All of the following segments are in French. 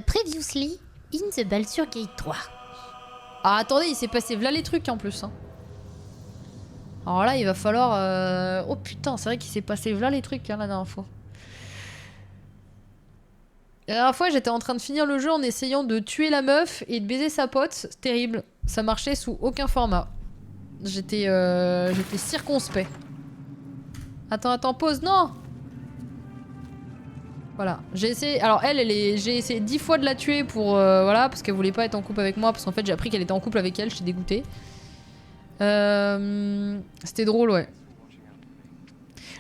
Previously in the Baldur Gate 3. Ah attendez, il s'est passé v'là les trucs en plus. Hein. Alors là, il va falloir... Oh putain, c'est vrai qu'il s'est passé v'là les trucs hein, la dernière fois. La dernière fois, j'étais en train de finir le jeu en essayant de tuer la meuf et de baiser sa pote. C'est terrible. Ça marchait sous aucun format. J'étais circonspect. Attends, pause, non! Voilà, j'ai essayé... Alors j'ai essayé 10 fois de la tuer pour... voilà, parce qu'elle voulait pas être en couple avec moi, parce qu'en fait j'ai appris qu'elle était en couple avec elle, j'étais dégoûtée. C'était drôle, ouais.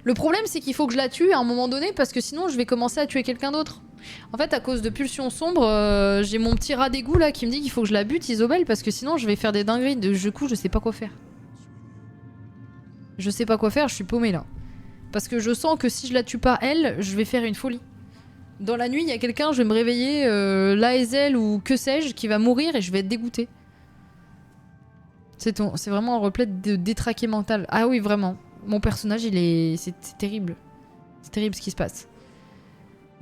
Le problème, c'est qu'il faut que je la tue à un moment donné, parce que sinon je vais commencer à tuer quelqu'un d'autre. En fait, à cause de pulsions sombres, j'ai mon petit rat d'égout là qui me dit qu'il faut que je la bute, Isobel, parce que sinon je vais faire des dingueries. Du coup, je sais pas quoi faire. Je sais pas quoi faire, je suis paumée là. Parce que je sens que si je la tue pas elle, je vais faire une folie. Dans la nuit, il y a quelqu'un, je vais me réveiller, l'Aezel ou que sais-je, qui va mourir et je vais être dégoûtée. C'est vraiment un replay de détraqué mental. Ah oui, vraiment. Mon personnage, c'est terrible. C'est terrible ce qui se passe.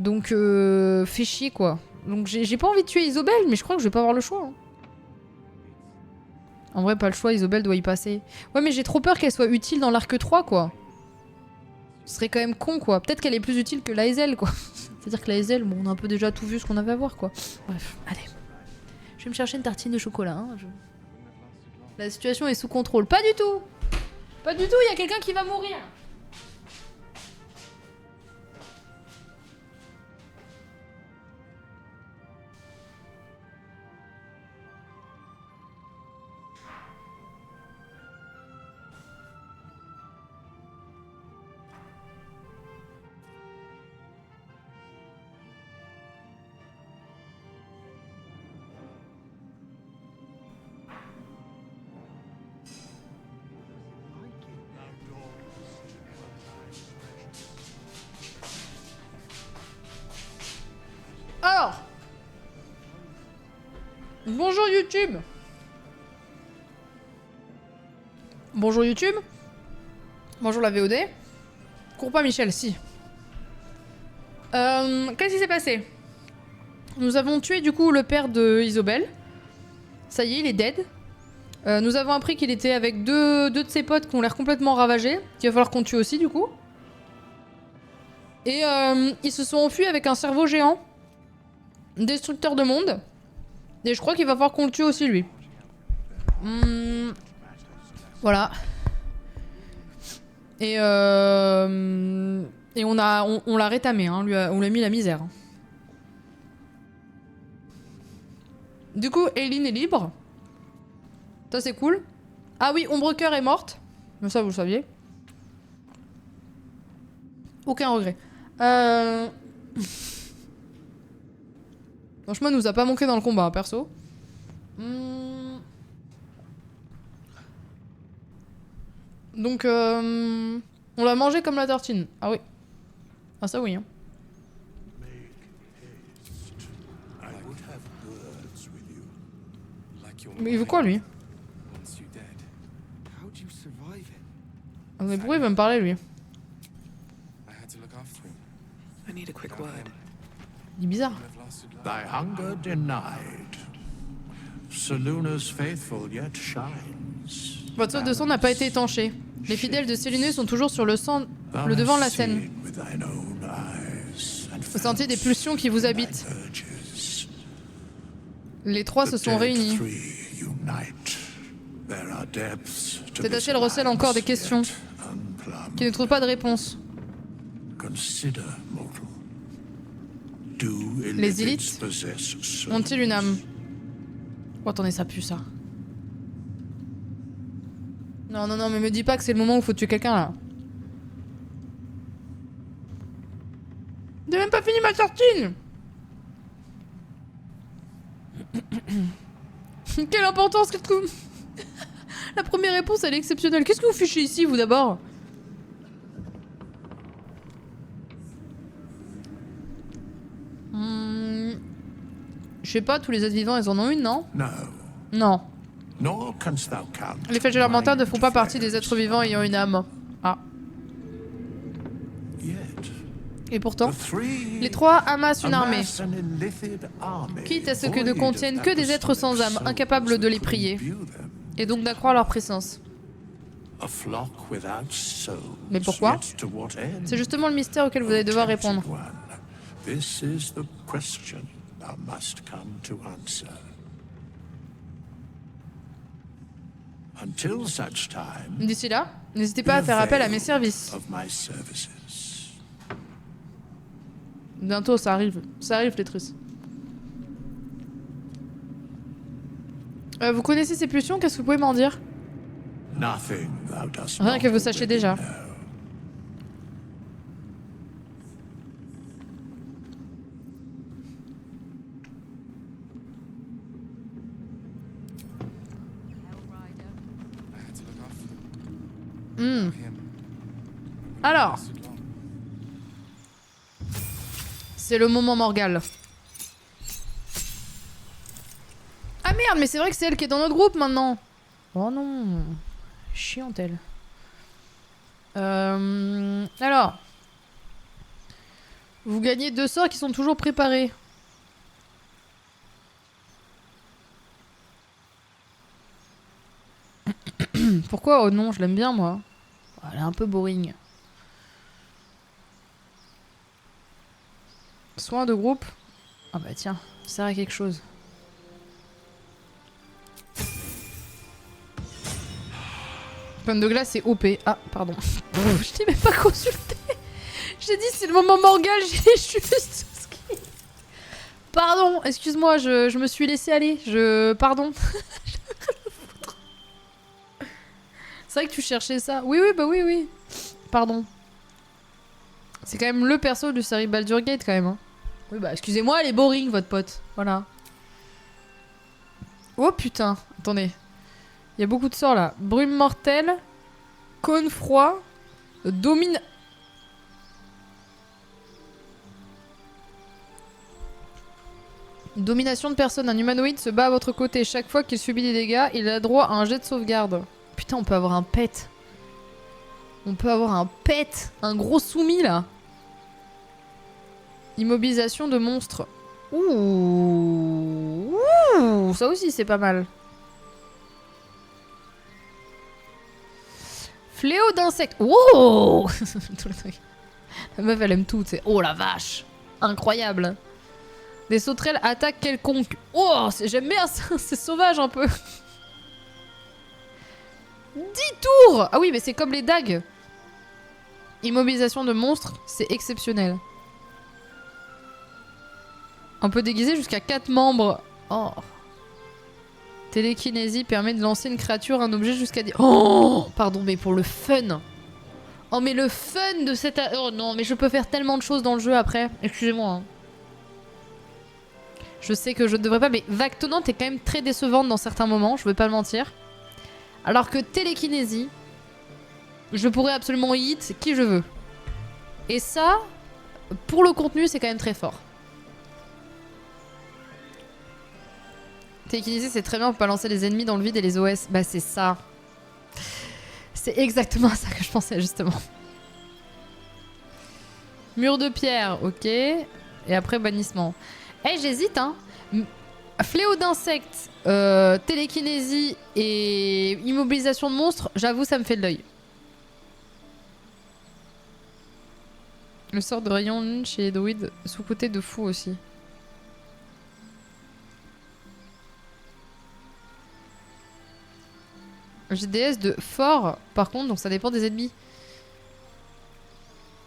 Donc, fait chier quoi. Donc j'ai pas envie de tuer Isobel, mais je crois que je vais pas avoir le choix. Hein. En vrai, pas le choix, Isobel doit y passer. Ouais, mais j'ai trop peur qu'elle soit utile dans l'arc 3, quoi. Ce serait quand même con, quoi. Peut-être qu'elle est plus utile que l'Aezel, quoi. C'est-à-dire que l'Aezel, bon, on a un peu déjà tout vu ce qu'on avait à voir, quoi. Bref, allez. Je vais me chercher une tartine de chocolat, hein. La situation est sous contrôle. Pas du tout! Pas du tout, il y a quelqu'un qui va mourir! Alors, bonjour YouTube. Bonjour YouTube. Bonjour la VOD. Cours pas Michel, si. Qu'est-ce qui s'est passé? Nous avons tué du coup le père de Isobel. Ça y est, il est dead. Nous avons appris qu'il était avec deux de ses potes qui ont l'air complètement ravagés. Qu'il va falloir qu'on tue aussi du coup. Et ils se sont enfuis avec un cerveau géant. Destructeur de monde. Et je crois qu'il va falloir qu'on le tue aussi lui. Voilà. Et on l'a rétamé, hein. On lui a mis la misère. Du coup, Eileen est libre. Ça c'est cool. Ah oui, Ombrecoeur est morte. Mais ça vous le saviez. Aucun regret. Franchement, elle nous a pas manqué dans le combat, hein, perso. Donc, on l'a mangé comme la tartine. Ah oui. Ah ça oui. Hein. Mais il veut quoi, lui? Ah, mais pourquoi il veut me parler, lui? Il est bizarre. Thy hunger denied. Seluna's faithful yet shines. Votre soif de sang n'a pas été étanché. Les fidèles de Sélénus sont toujours sur le devant de la scène. Vous sentez des pulsions qui vous habitent. Les trois se sont réunis. Cet ciel recèle encore des questions qui ne trouvent pas de réponse. Les élites ont-ils une âme? Oh, attendez, ça pue ça. Non, mais me dis pas que c'est le moment où faut tuer quelqu'un là. J'ai même pas fini ma tartine. Quelle importance, qu'est-ce que... La première réponse, elle est exceptionnelle. Qu'est-ce que vous fichez ici, vous, d'abord? Je sais pas, tous les êtres vivants, ils en ont une, non? Non. Les flèches élémentaires ne font pas partie des êtres vivants ayant une âme. Ah. Et pourtant, The three les trois amassent une armée, amass an illithid army, quitte à ce que ne void contiennent of que des êtres sans âme, apostolic incapables souls de les that prier, could imbue them. et donc d'accroître leur puissance. A flock without souls, Mais pourquoi? yet to what end? C'est justement le mystère auquel vous allez devoir répondre. Tempted one, this is the question thou must come to answer. Until such time, D'ici là, n'hésitez pas à faire appel à mes services. of my services. Bientôt, ça arrive. Ça arrive, Tetris. Vous connaissez ces pulsions? Qu'est-ce que vous pouvez m'en dire? Nothing thou dost Rien not que vous sachiez already déjà. know. Alors, c'est le moment Morgale. Ah merde, mais c'est vrai que c'est elle qui est dans notre groupe maintenant. Oh non, chiante elle. Alors, vous gagnez 2 sorts qui sont toujours préparés. Pourquoi? Oh non, je l'aime bien moi. Elle est un peu boring. Soin de groupe. Ah bah tiens, ça sert à quelque chose. Pomme de glace c'est OP. Ah, pardon. Je t'ai même pas consulté. J'ai dit c'est le moment Morgale, j'ai juste... Pardon, excuse-moi, je me suis laissé aller. Pardon. C'est vrai que tu cherchais ça. Oui, oui, bah oui, oui. Pardon. C'est quand même le perso de série Baldur's Gate, quand même. Hein. Oui, bah excusez-moi, elle est boring, votre pote. Voilà. Oh putain. Attendez. Il y a beaucoup de sorts, là. Brume mortelle. Cône froid. Domine... Domination de personne. Un humanoïde se bat à votre côté. Chaque fois qu'il subit des dégâts, il a droit à un jet de sauvegarde. Putain, on peut avoir un pet. On peut avoir un pet. Un gros soumis, là. Immobilisation de monstres. Ouh. Ouh. Ça aussi, c'est pas mal. Fléau d'insectes. Oh. Tout le truc. La meuf, elle aime tout, tu sais. Oh la vache. Incroyable. Des sauterelles attaquent quelconque. Oh, j'aime bien ça. C'est sauvage un peu. 10 tours! Ah oui, mais c'est comme les dagues. Immobilisation de monstres, c'est exceptionnel. On peut déguiser jusqu'à 4 membres. Oh. Télékinésie permet de lancer une créature, un objet jusqu'à 10... Oh! Pardon, mais pour le fun. Oh, mais le fun de cette... Oh non, mais je peux faire tellement de choses dans le jeu après. Excusez-moi. Hein. Je sais que je ne devrais pas, mais vague tonnante est quand même très décevante dans certains moments, je vais pas le mentir. Alors que télékinésie, je pourrais absolument hit qui je veux. Et ça, pour le contenu, c'est quand même très fort. Télékinésie, c'est très bien pour balancer les ennemis dans le vide et les OS. Bah c'est ça. C'est exactement ça que je pensais justement. Mur de pierre, ok. Et après bannissement. Eh, j'hésite, hein. Fléau d'insectes, télékinésie et immobilisation de monstres, j'avoue, ça me fait de l'œil. Le sort de rayon lune chez les druides, sous-côté de fou aussi. GDS de fort, par contre, donc ça dépend des ennemis.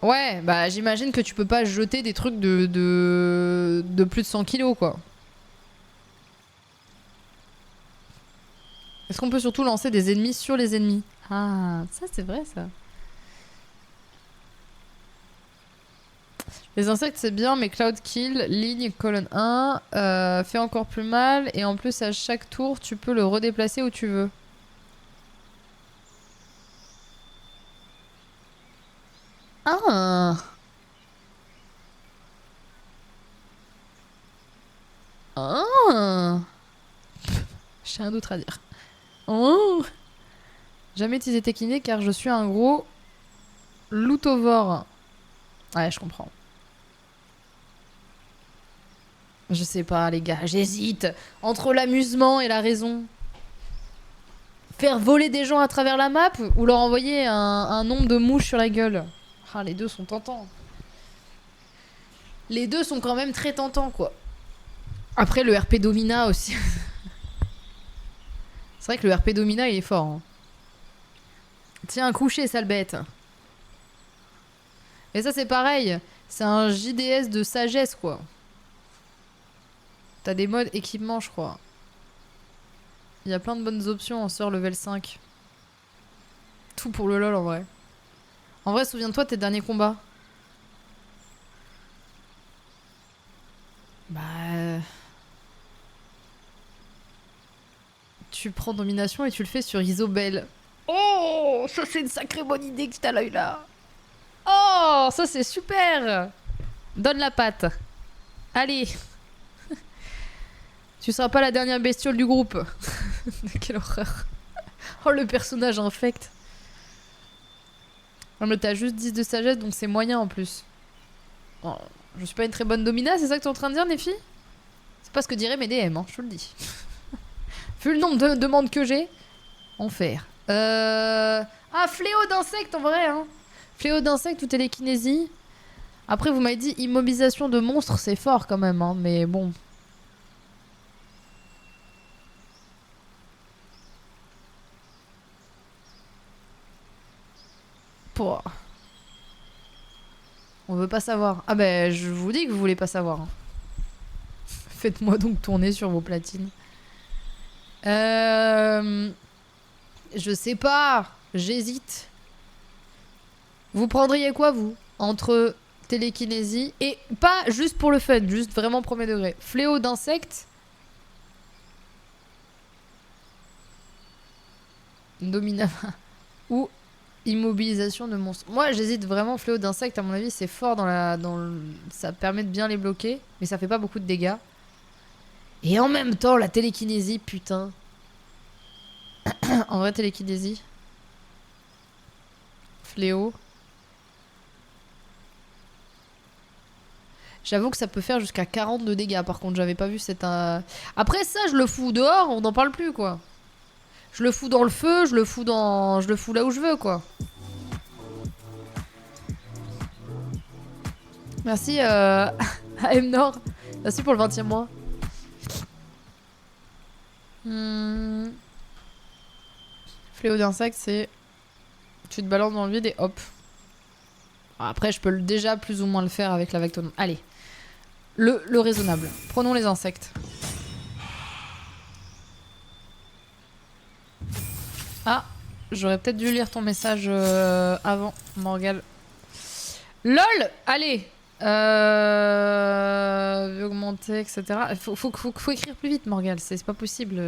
Ouais, bah j'imagine que tu peux pas jeter des trucs de plus de 100 kilos, quoi. Est-ce qu'on peut surtout lancer des ennemis sur les ennemis? Ah, ça c'est vrai, ça. Les insectes c'est bien, mais Cloud Kill, ligne, colonne 1, fait encore plus mal. Et en plus, à chaque tour, tu peux le redéplacer où tu veux. Ah. Ah. J'ai un autre à dire. Oh. Jamais utilisé Tékiné car je suis un gros loutovore. Ouais, je comprends. Je sais pas, les gars, j'hésite. Entre l'amusement et la raison. Faire voler des gens à travers la map ou leur envoyer un nombre de mouches sur la gueule. Ah, les deux sont tentants. Les deux sont quand même très tentants, quoi. Après, le RP Domina aussi. C'est vrai que le RP Domina, il est fort. Hein. Tiens, couché, sale bête. Et ça, c'est pareil. C'est un JDS de sagesse, quoi. T'as des modes équipement, je crois. Il y a plein de bonnes options en sort level 5. Tout pour le lol, en vrai. En vrai, souviens-toi de tes derniers combats. Bah... Tu prends domination et tu le fais sur Isobel. Oh, ça c'est une sacrée bonne idée que t'as là eu là. Oh, ça c'est super. Donne la patte. Allez. Tu seras pas la dernière bestiole du groupe. Quelle horreur. Oh, le personnage infect. Non mais t'as juste 10 de sagesse donc c'est moyen en plus. Oh, je suis pas une très bonne domina, c'est ça que t'es en train de dire, Nefi? C'est pas ce que diraient mes DM, hein, je te le dis. Vu le nombre de demandes que j'ai, enfer. Ah, fléau d'insectes en vrai, hein. Fléau d'insectes ou télékinésie. Après, vous m'avez dit immobilisation de monstres, c'est fort quand même, hein, mais bon. Pouah. On veut pas savoir. Ah ben, je vous dis que vous voulez pas savoir. Hein. Faites-moi donc tourner sur vos platines. Je sais pas. J'hésite. Vous prendriez quoi, vous? Entre télékinésie et... Pas juste pour le fun, juste vraiment premier degré. Fléau d'insectes. Domina... ou immobilisation de monstres. Moi, j'hésite vraiment. Fléau d'insectes, à mon avis, c'est fort dans la... Ça permet de bien les bloquer, mais ça fait pas beaucoup de dégâts. Et en même temps, la télékinésie, putain. En vrai, télékinésie. Fléau. J'avoue que ça peut faire jusqu'à 40 de dégâts. Par contre, j'avais pas vu cette... Après ça, je le fous dehors, on n'en parle plus, quoi. Je le fous dans le feu, je le fous là où je veux, quoi. Merci à M-Nord. Merci pour le 20e mois. Fléau d'insecte, c'est... Tu te balances dans le vide et hop. Après, je peux déjà plus ou moins le faire avec la vectonome. Allez. Le raisonnable. Prenons les insectes. Ah, j'aurais peut-être dû lire ton message avant, Morgale. LOL. Allez. Augmenter, etc. Faut écrire plus vite, Morgale. C'est pas possible.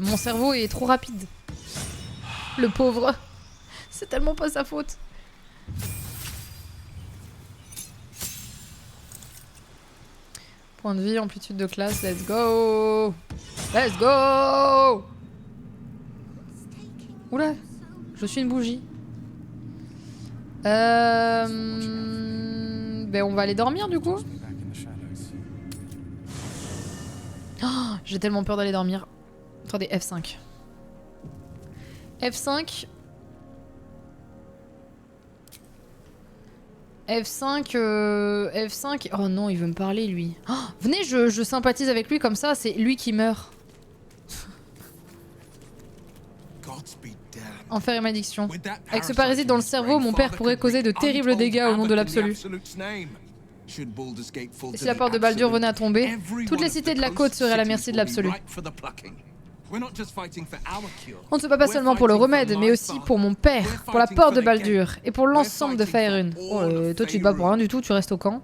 Mon cerveau est trop rapide. Le pauvre. C'est tellement pas sa faute. Point de vie, amplitude de classe, let's go! Let's go! Oula, je suis une bougie. Ben on va aller dormir du coup. Oh, j'ai tellement peur d'aller dormir. Attendez, F5. F5. F5, F5... Oh non, il veut me parler, lui. Oh, venez, je sympathise avec lui, comme ça, c'est lui qui meurt. Enfer et malédiction. Avec ce parasite dans le cerveau, mon père pourrait causer de terribles dégâts au nom de l'absolu. Et si la porte de Baldur venait à tomber, toutes les cités de la côte seraient à la merci de l'absolu. On ne se bat pas seulement pour le remède, mais aussi pour mon père, pour la porte de Baldur, et pour l'ensemble de Faerun. Oh, toi tu te bats pour rien du tout, tu restes au camp.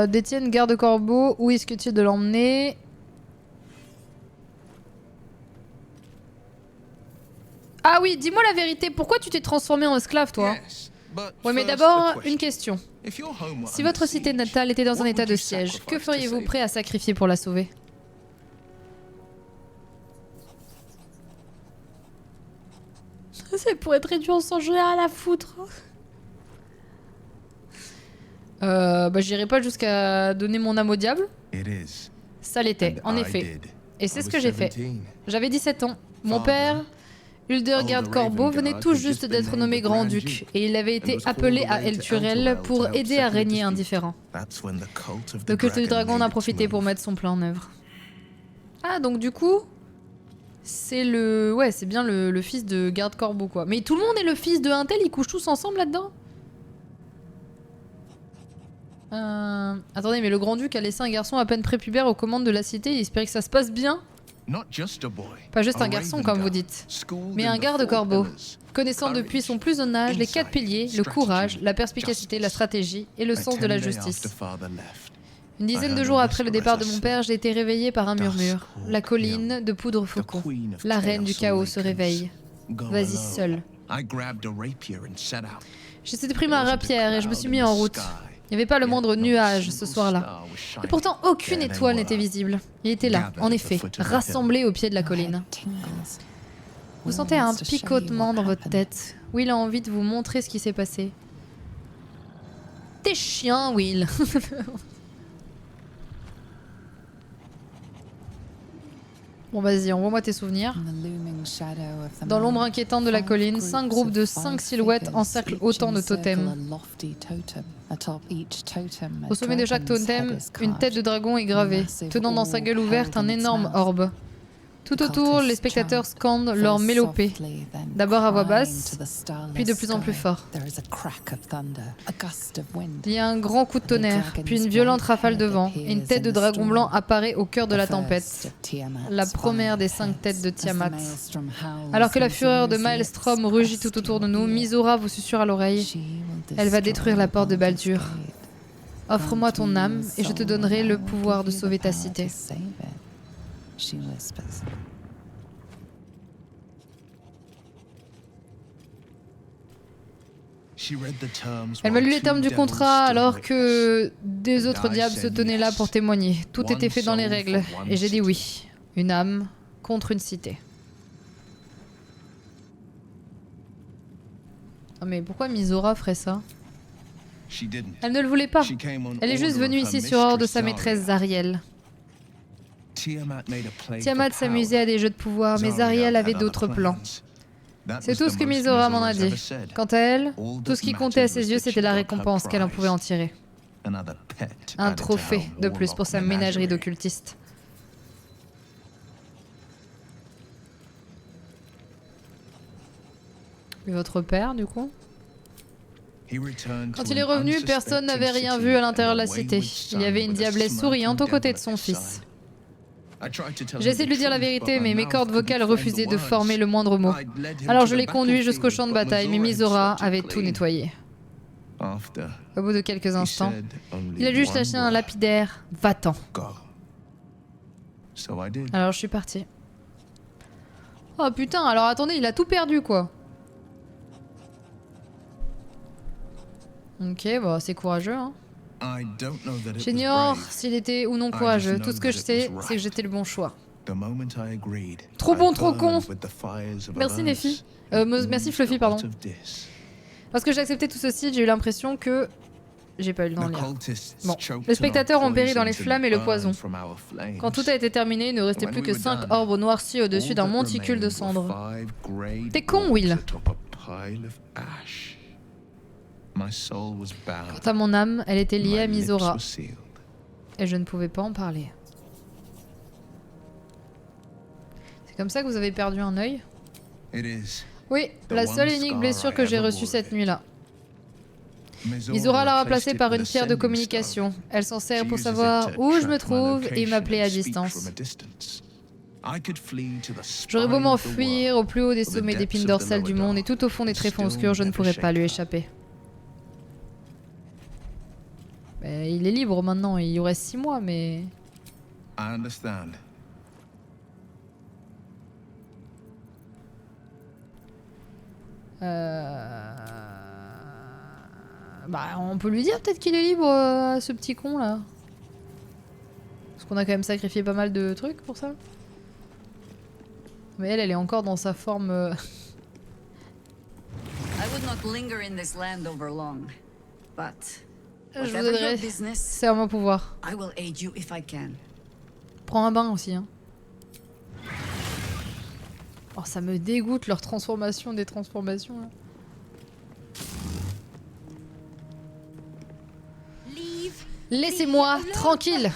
Détienne garde-corbeau, où est-ce que tu es de l'emmener? Ah oui, dis-moi la vérité, pourquoi tu t'es transformé en esclave, toi? Ouais, mais d'abord, une question. Si votre cité natale était dans un état de siège, que feriez-vous prêt à sacrifier pour la sauver? Ça pourrait être réduit en sang, j'en ai rien à foutre. Bah j'irai pas jusqu'à donner mon âme au diable. It is. Ça l'était, en And I effet. did. Et c'est I ce was que j'ai fait. 17. J'avais 17 ans. Mon Father, père, Hildegard Older Corbeau, Raven venait Guard tout had juste just been d'être named nommé the Grand grand-duc Duke et il avait and été was called appelé à away to Elturel Elturel pour to help aider à settle régner un dispute. différend. That's when the cult of the Le culte du dragon en made a its profité pour move. mettre son plan en œuvre. Ah, donc du coup, c'est le... Ouais, c'est bien le fils de Garde Corbeau, quoi. Mais tout le monde est le fils de un tel, ils couchent tous ensemble là-dedans. Attendez, mais le grand-duc a laissé un garçon à peine prépubère aux commandes de la cité, il espérait que ça se passe bien. Not just a boy, Pas juste a un garçon, Raven comme vous Guard, dites, schooled mais in un the garde four corbeau, pillars. connaissant depuis son plus jeune âge les 4 piliers, le courage, la perspicacité, la stratégie et le sens de la justice. Une dizaine de jours après le départ de mon père, j'ai été réveillée par un murmure. La colline de poudre faucon. La reine du chaos se réveille. Vas-y seule. J'ai pris ma rapière et je me suis mis en route. Il n'y avait pas le moindre nuage ce soir-là. Et pourtant, aucune étoile n'était visible. Il était là, en effet, rassemblé au pied de la colline. Vous sentez un picotement dans votre tête. Will a envie de vous montrer ce qui s'est passé. T'es chiant, Will. Bon, vas-y, envoie-moi tes souvenirs. Dans l'ombre inquiétante de la colline, 5 groupes de 5 silhouettes encerclent autant de totems. Au sommet de chaque totem, une tête de dragon est gravée, tenant dans sa gueule ouverte un énorme orbe. Tout autour, les spectateurs scandent leur mélopée, d'abord à voix basse, puis de plus en plus fort. Il y a un grand coup de tonnerre, puis une violente rafale de vent, et une tête de dragon blanc apparaît au cœur de la tempête, la première des 5 têtes de Tiamat. Alors que la fureur de Maelstrom rugit tout autour de nous, Mizora vous susurre à l'oreille. Elle va détruire la porte de Baldur. Offre-moi ton âme, et je te donnerai le pouvoir de sauver ta cité. Elle m'a lu les termes du contrat alors que des autres diables se tenaient là pour témoigner. Tout était fait dans les règles, et j'ai dit oui. Une âme contre une cité. Oh mais pourquoi Mizora ferait ça? Elle ne le voulait pas. Elle est juste venue ici sur ordre de sa maîtresse Zariel. Tiamat s'amusait à des jeux de pouvoir, mais Zariel avait d'autres plans. C'est tout ce que Mizora m'en a dit. Quant à elle, tout ce qui comptait à ses yeux, c'était la récompense qu'elle en pouvait en tirer. Un trophée de plus pour sa ménagerie d'occultistes. Et votre père, du coup? Quand il est revenu, personne n'avait rien vu à l'intérieur de la cité. Il y avait une diablesse souriante aux côtés de son fils. J'ai essayé de lui dire la vérité, mais mes cordes vocales refusaient de former le moindre mot. Alors je l'ai conduit jusqu'au champ de bataille, mais Mizora avait tout nettoyé. Au bout de quelques instants, il a juste lâché un lapidaire. Va-t'en. Alors je suis partie. Oh putain, alors attendez, il a tout perdu quoi. Ok, bon, c'est courageux, hein. J'ignore s'il était ou non courageux. Tout ce que je sais, c'est que j'étais le bon choix. Trop bon, trop con. Merci Nephi. Merci Fluffy, pardon. Parce que j'ai accepté tout ceci, j'ai eu l'impression que... J'ai pas eu le temps de lire. Bon, les spectateurs ont péri dans les flammes et le poison. Quand tout a été terminé, il ne restait plus que 5 orbes noircis au-dessus d'un monticule de cendres. T'es con, Will. Quant à mon âme, elle était liée à Mizora. Et je ne pouvais pas en parler. C'est comme ça que vous avez perdu un œil? Oui, la seule et unique blessure que j'ai reçue cette nuit-là. Mizora l'a remplacée par une pierre de communication. Elle s'en sert pour savoir où je me trouve et m'appeler à distance. J'aurais beau m'enfuir au plus haut des sommets d'épines dorsales du monde et tout au fond des tréfonds obscurs, je ne pourrais pas lui échapper. Il est libre maintenant, il y reste 6 mois, mais... Bah, on peut lui dire peut-être qu'il est libre à ce petit con là. Parce qu'on a quand même sacrifié pas mal de trucs pour ça. Mais elle est encore dans sa forme... I would not linger in this land over long, but Je vous Whatever your aiderai. business, C'est à mon pouvoir. I will aid you if I can. Prends un bain aussi. Hein. Oh, ça me dégoûte leur transformation des transformations. Là. Laissez-moi tranquille.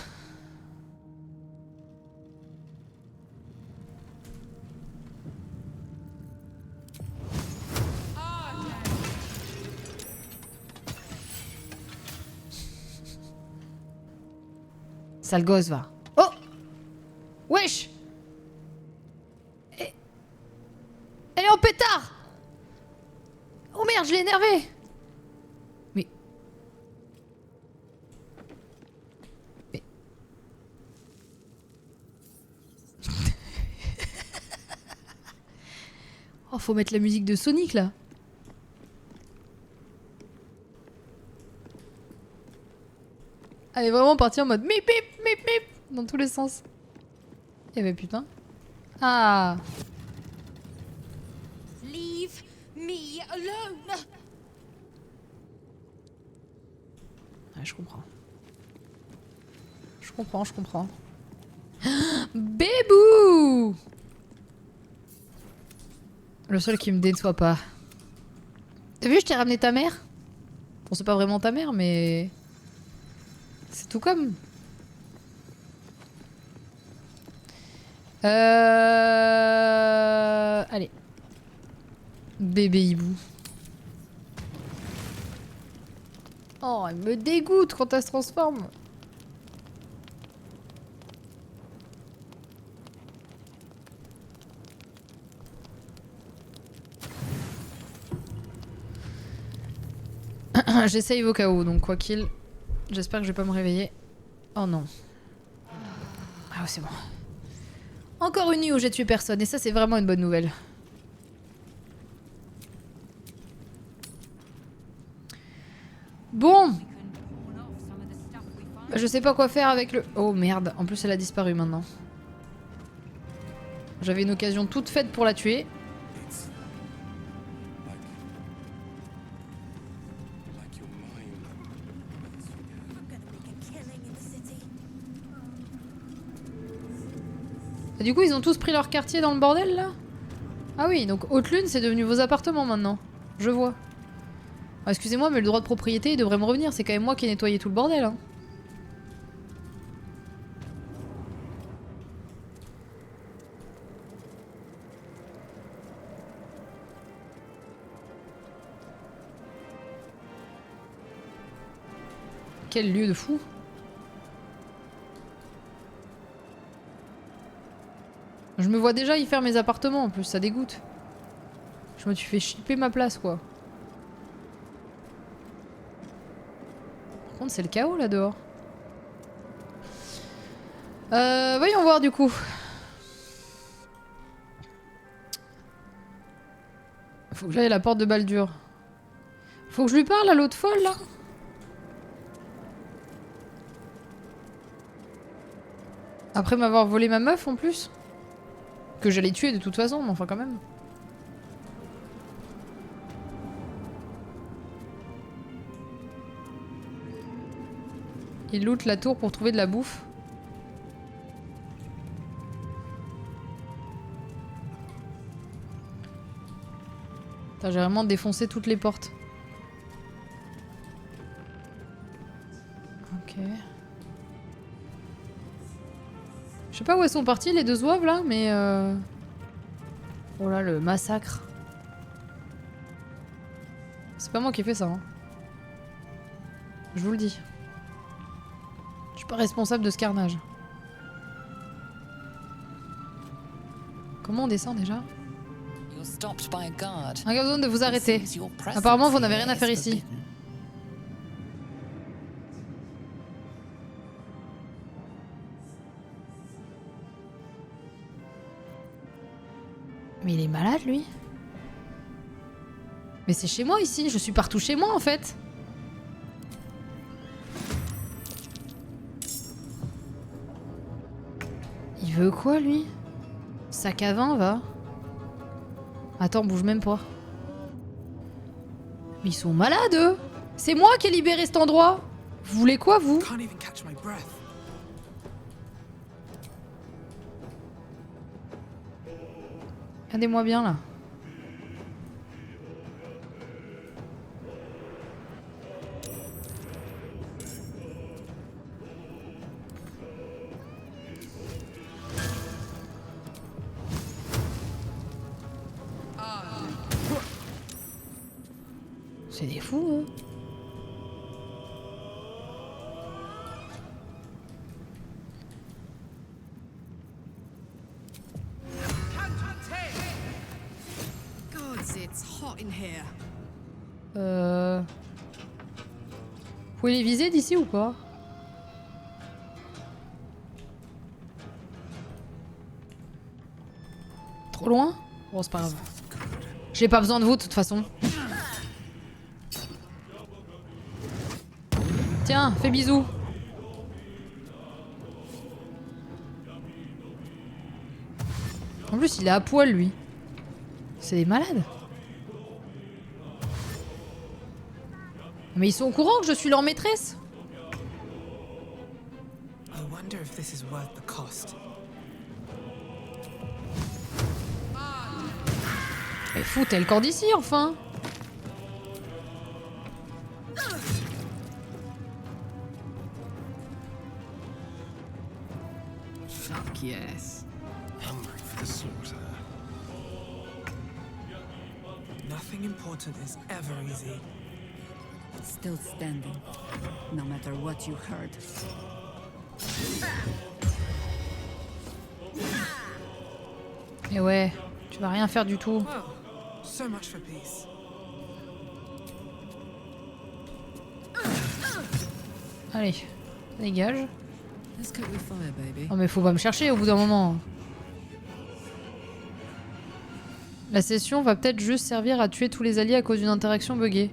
Sale gosse, va. Oh! Wesh! Elle est en pétard! Oh merde, je l'ai énervé! Mais... Oh, faut mettre la musique de Sonic, là. Elle est vraiment partie en mode mip mip mip mip dans tous les sens. Eh ben putain. Ah. Leave me alone. Ouais, je comprends. Je comprends, je comprends. Bébou! Le seul qui me déçoit pas. T'as vu, je t'ai ramené ta mère? Bon, c'est pas vraiment ta mère, mais... C'est tout comme. Allez. Bébé hibou. Oh, elle me dégoûte quand elle se transforme. J'essaye au cas où, donc quoi qu'il... J'espère que je vais pas me réveiller. Oh non. Ah c'est bon. Encore une nuit où j'ai tué personne, et ça c'est vraiment une bonne nouvelle. Bon. Je sais pas quoi faire avec le... Oh merde, en plus elle a disparu maintenant. J'avais une occasion toute faite pour la tuer. Et du coup, ils ont tous pris leur quartier dans le bordel, là? Ah oui, donc Haute-Lune, c'est devenu vos appartements, maintenant. Je vois. Ah, excusez-moi, mais le droit de propriété, il devrait me revenir. C'est quand même moi qui ai nettoyé tout le bordel, hein. Quel lieu de fou. Je me vois déjà y faire mes appartements en plus, ça dégoûte. Je me suis fait chipper ma place quoi. Par contre c'est le chaos là dehors. Voyons voir du coup. Faut que j'aille à la porte de Baldur. Faut que je lui parle à l'autre folle là. Après m'avoir volé ma meuf en plus. Que j'allais tuer de toute façon, mais enfin quand même. Il loot la tour pour trouver de la bouffe. J'ai vraiment défoncé toutes les portes. Ok. Je sais pas où elles sont parties les deux zouaves là, mais oh là le massacre. C'est pas moi qui ai fait ça. Hein. Je vous le dis. Je suis pas responsable de ce carnage. Comment on descend déjà? Un besoin de vous arrêter. Apparemment vous n'avez rien à faire ici. Mais il est malade lui. Mais c'est chez moi ici, je suis partout chez moi en fait. Il veut quoi lui? Sac à vin va. Attends, bouge même pas. Mais ils sont malades eux. C'est moi qui ai libéré cet endroit. Vous voulez quoi, vous? Can't even catch my breath. Regardez-moi bien, là. C'est des fous, hein. Gods, it's hot in here. Vous pouvez les viser d'ici ou pas? Trop loin? Bon, c'est pas grave. J'ai pas besoin de vous de toute façon. Tiens, fais bisous. En plus, il est à poil, lui. C'est des malades. Mais ils sont au courant que je suis leur maîtresse. I wonder if this is worth the cost. Mais foutez le corps d'ici, enfin. Fuck yes. Hungry for the slaughter. Nothing important is ever easy. Still standing, no matter what you heard. Et ouais, tu vas rien faire du tout. Well, so much for peace. Allez, dégage. Let's cook with fire, baby. Oh mais faut pas me chercher au bout d'un moment. La session va peut-être juste servir à tuer tous les alliés à cause d'une interaction buggée.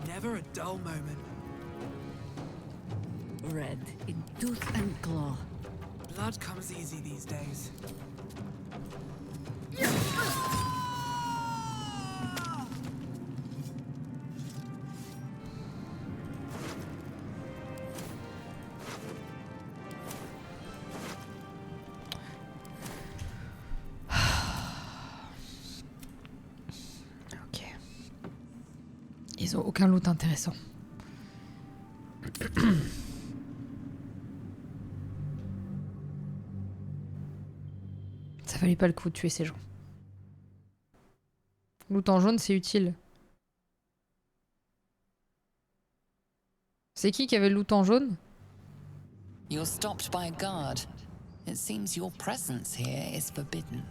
Never a dull moment. Red in tooth and claw. Blood comes easy these days. Ok. Ils ont aucun loot intéressant. Ça valait pas le coup de tuer ces gens. Loot en jaune, c'est utile. C'est qui avait le loot en jaune? You're stopped by a guard. It seems your presence here is forbidden.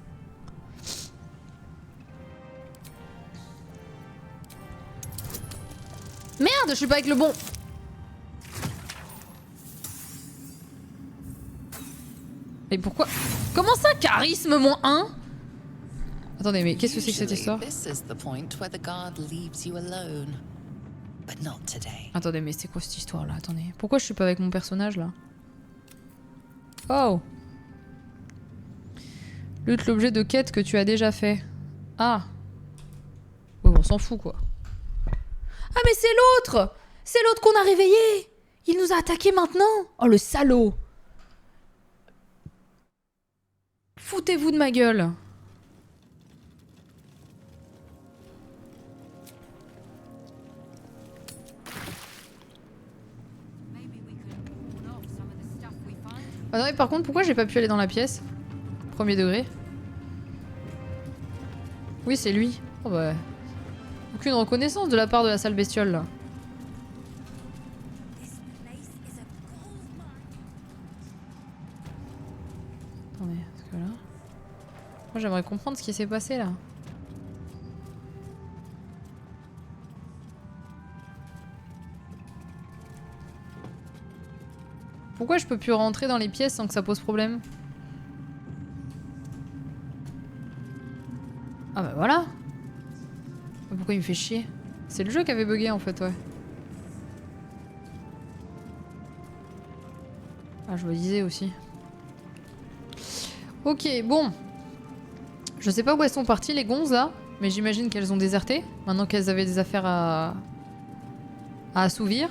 Merde, je suis pas avec le bon. Mais pourquoi? Comment ça, charisme -1? Attendez, mais qu'est-ce que c'est que cette Usually, histoire? This is the point where the guard leaves you alone. But not today. Attendez, mais c'est quoi cette histoire là? Attendez. Pourquoi je suis pas avec mon personnage là? Oh! Lutte l'objet de quête que tu as déjà fait. Ah! Ouais, on s'en fout quoi. Ah, mais c'est l'autre! C'est l'autre qu'on a réveillé! Il nous a attaqué maintenant! Oh le salaud! Foutez-vous de ma gueule! Ah non, mais par contre, pourquoi j'ai pas pu aller dans la pièce? Premier degré. Oui, c'est lui. Oh bah. Aucune reconnaissance de la part de la sale bestiole là. Attendez, parce que là. Moi j'aimerais comprendre ce qui s'est passé là. Pourquoi pourquoi je peux plus rentrer dans les pièces sans que ça pose problème? Ah bah voilà. Pourquoi il me fait chier? C'est le jeu qui avait bugué en fait, ouais. Ah, je me disais aussi. Ok, bon. Je sais pas où elles sont parties les gonzes là, mais j'imagine qu'elles ont déserté, maintenant qu'elles avaient des affaires à assouvir.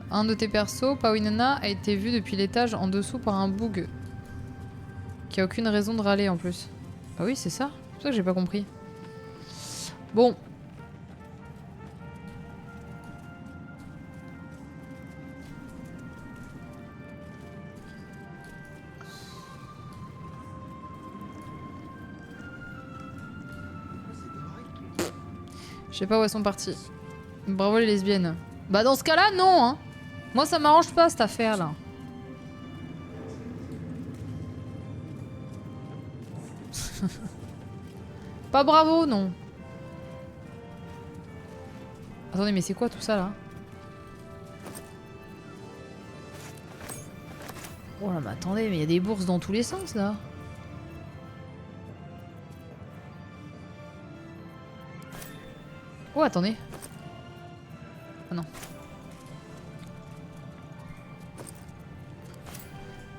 Un de tes persos, Pawinana, a été vu depuis l'étage en dessous par un bug. Qui a aucune raison de râler en plus. Ah oui, c'est ça. C'est pour ça que j'ai pas compris. Bon. Je sais pas où elles sont parties. Bravo les lesbiennes. Bah dans ce cas-là, non hein. Moi ça m'arrange pas cette affaire là. Pas bravo, non. Attendez, mais c'est quoi tout ça là? Oh là, mais attendez, mais il y a des bourses dans tous les sens là. Oh, attendez. Ah non.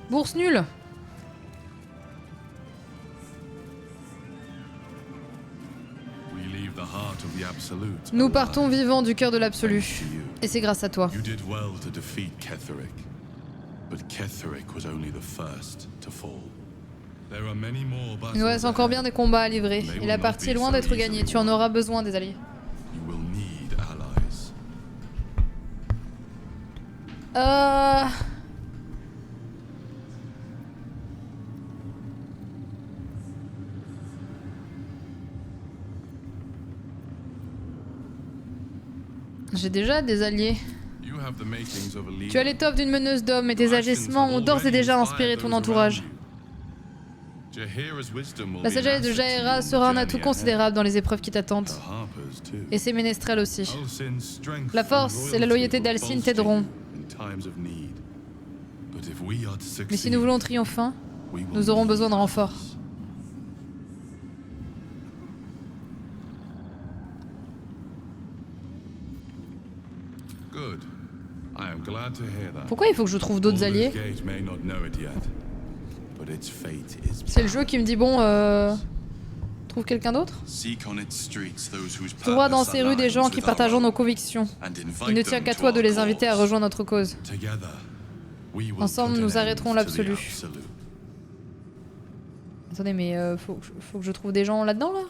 Bourse nulle. Nous partons vivants du cœur de l'absolu. Et c'est grâce à toi. You did well to defeat Ketheric, but Ketheric was only the first to fall. There are many more battles. Il nous reste encore bien des combats à livrer. Et la partie est loin d'être gagnée. Tu en auras besoin des alliés. You will need allies. J'ai déjà des alliés. You have the makings of a leader. Tu as l'étoffe d'une meneuse d'hommes et tes agissements ont d'ores et déjà inspiré ton entourage. La sagesse de Jaera sera un atout considérable dans les épreuves qui t'attendent. Et ses ménestrels aussi. La force et la loyauté d'Alcine t'aideront. Mais si nous voulons triompher, nous aurons besoin de renforts. Pourquoi il faut que je trouve d'autres alliés? C'est le jeu qui me dit bon, trouve quelqu'un d'autre? Trouve dans ces rues des gens qui partagent nos convictions. Il ne tient qu'à toi de les inviter à rejoindre notre cause. Ensemble, nous arrêterons l'absolu. Attendez, mais faut que je trouve des gens là-dedans, là?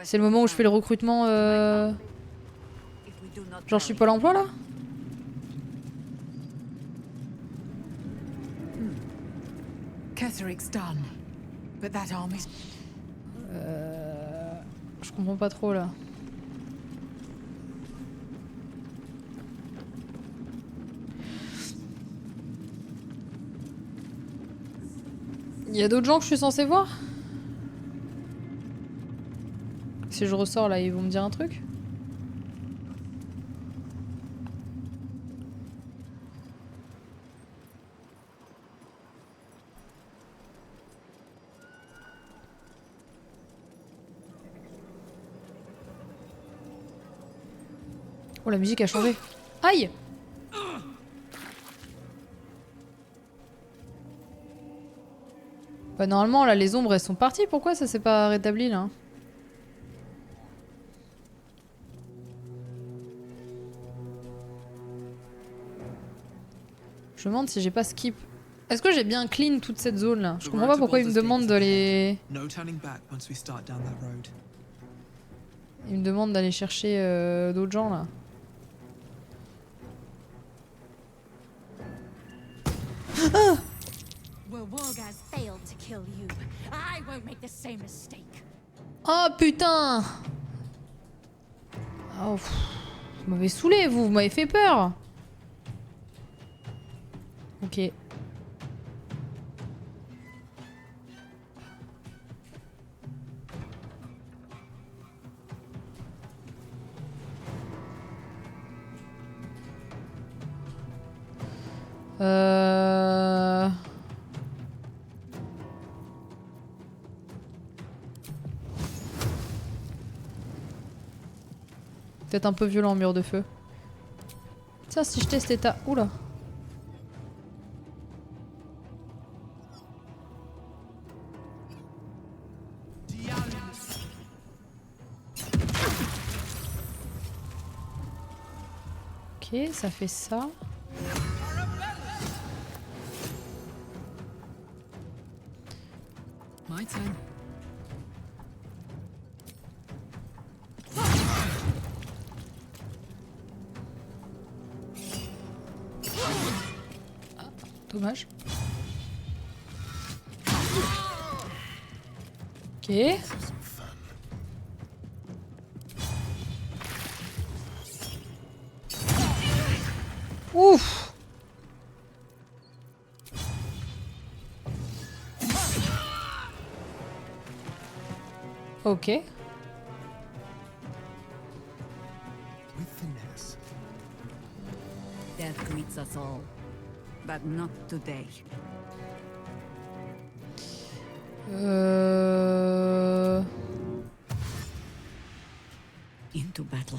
C'est le moment où je fais le recrutement, genre je suis Pôle emploi, là? Ketheric's done, but that army's... Je comprends pas trop, là. Il y a d'autres gens que je suis censé voir? Si je ressors là, ils vont me dire un truc? Oh, la musique a changé. Aïe! Bah normalement là les ombres elles sont parties, pourquoi ça s'est pas rétabli là? Je me demande si j'ai pas skip. Est-ce que j'ai bien clean toute cette zone là? Je comprends pas pourquoi il me demande de les... Il me demande d'aller chercher d'autres gens là. Ah! Oh putain! Oh, vous m'avez saoulé, vous m'avez fait peur. Ok. Peut-être un peu violent, mur de feu. Tiens, si je teste état... Oula. Ok, ça fait ça. My turn. Dommage. Ok. Ouf. Ok. With finesse. Death greets us all. But not today. Into battle.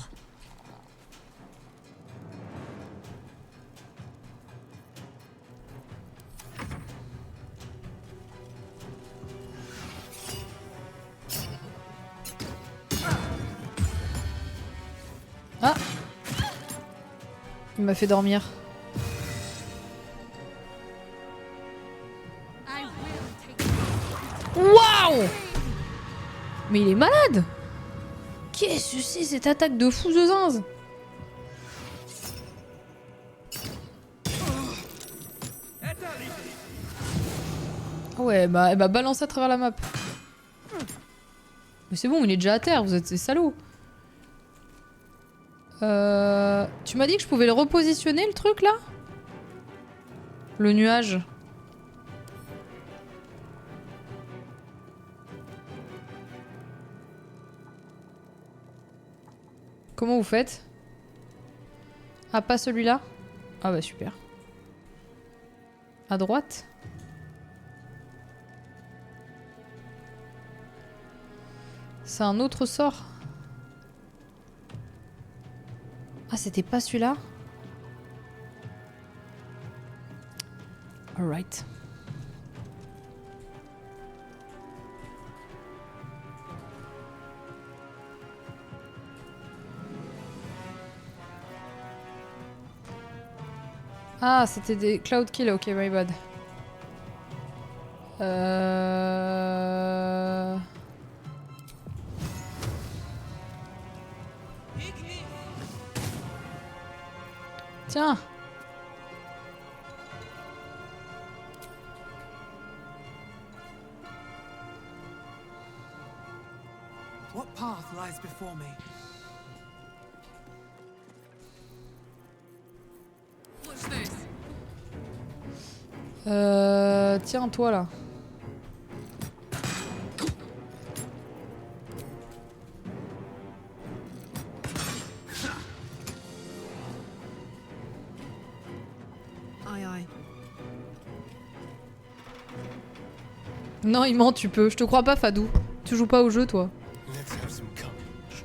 Ah. Il m'a fait dormir. Waouh! Mais il est malade! Qu'est-ce que c'est cette attaque de fou de zinz? Ah ouais, bah elle m'a balancé à travers la map. Mais c'est bon, il est déjà à terre, vous êtes des salauds. Tu m'as dit que je pouvais le repositionner le truc là? Le nuage. Comment vous faites? Ah, pas celui-là? Ah bah super. À droite? C'est un autre sort. Ah, c'était pas celui-là? Alright. Ah, c'était des Cloud Kill, ok, my bad. Tiens. What path lies before me? Tiens, toi là. Aye aye. Non, il ment, tu peux. Je te crois pas, Fadou. Tu joues pas au jeu, toi. Let's have some courage.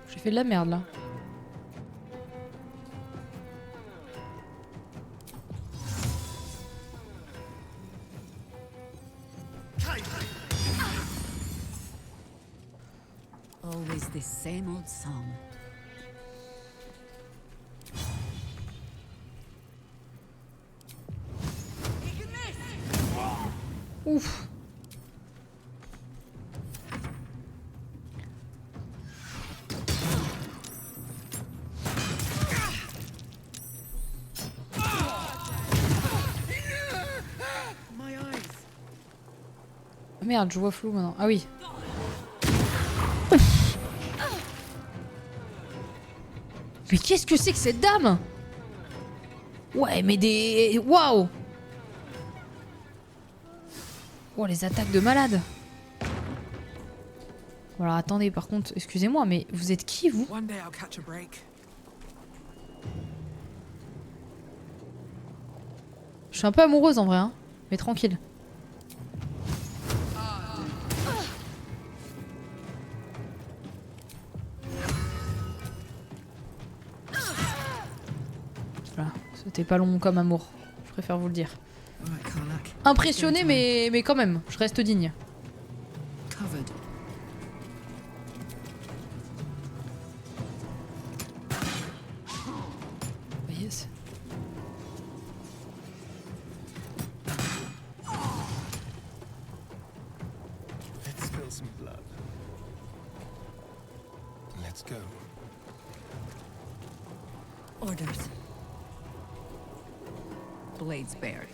J'ai fait de la merde là. Always the same old song. Ouf. My eyes. Ah, merde, je vois flou maintenant. Ah oui. Mais qu'est-ce que c'est que cette dame? Ouais, mais des... Waouh! Oh, les attaques de malade. Voilà, attendez, par contre, excusez-moi, mais vous êtes qui, vous? One day I'll catch a break. Je suis un peu amoureuse, en vrai, hein. Mais tranquille. Voilà, c'était pas long comme amour. Je préfère vous le dire. Alright, Karlak. Impressionné, mais quand même, je reste digne. Covered. Yes. Let's spill some blood. Let's go. Orders. Blades bared.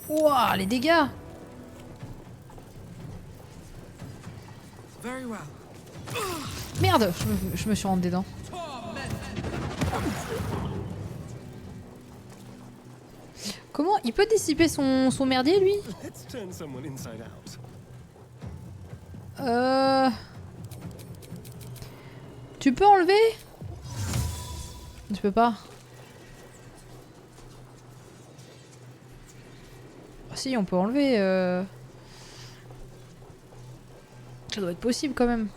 Ouah, les dégâts! Very well. Merde, je me suis rentré dedans. Comment il peut dissiper son merdier, lui? Let's turn someone inside out. Tu peux enlever? Tu peux pas. Ah si, on peut enlever. Ça doit être possible quand même.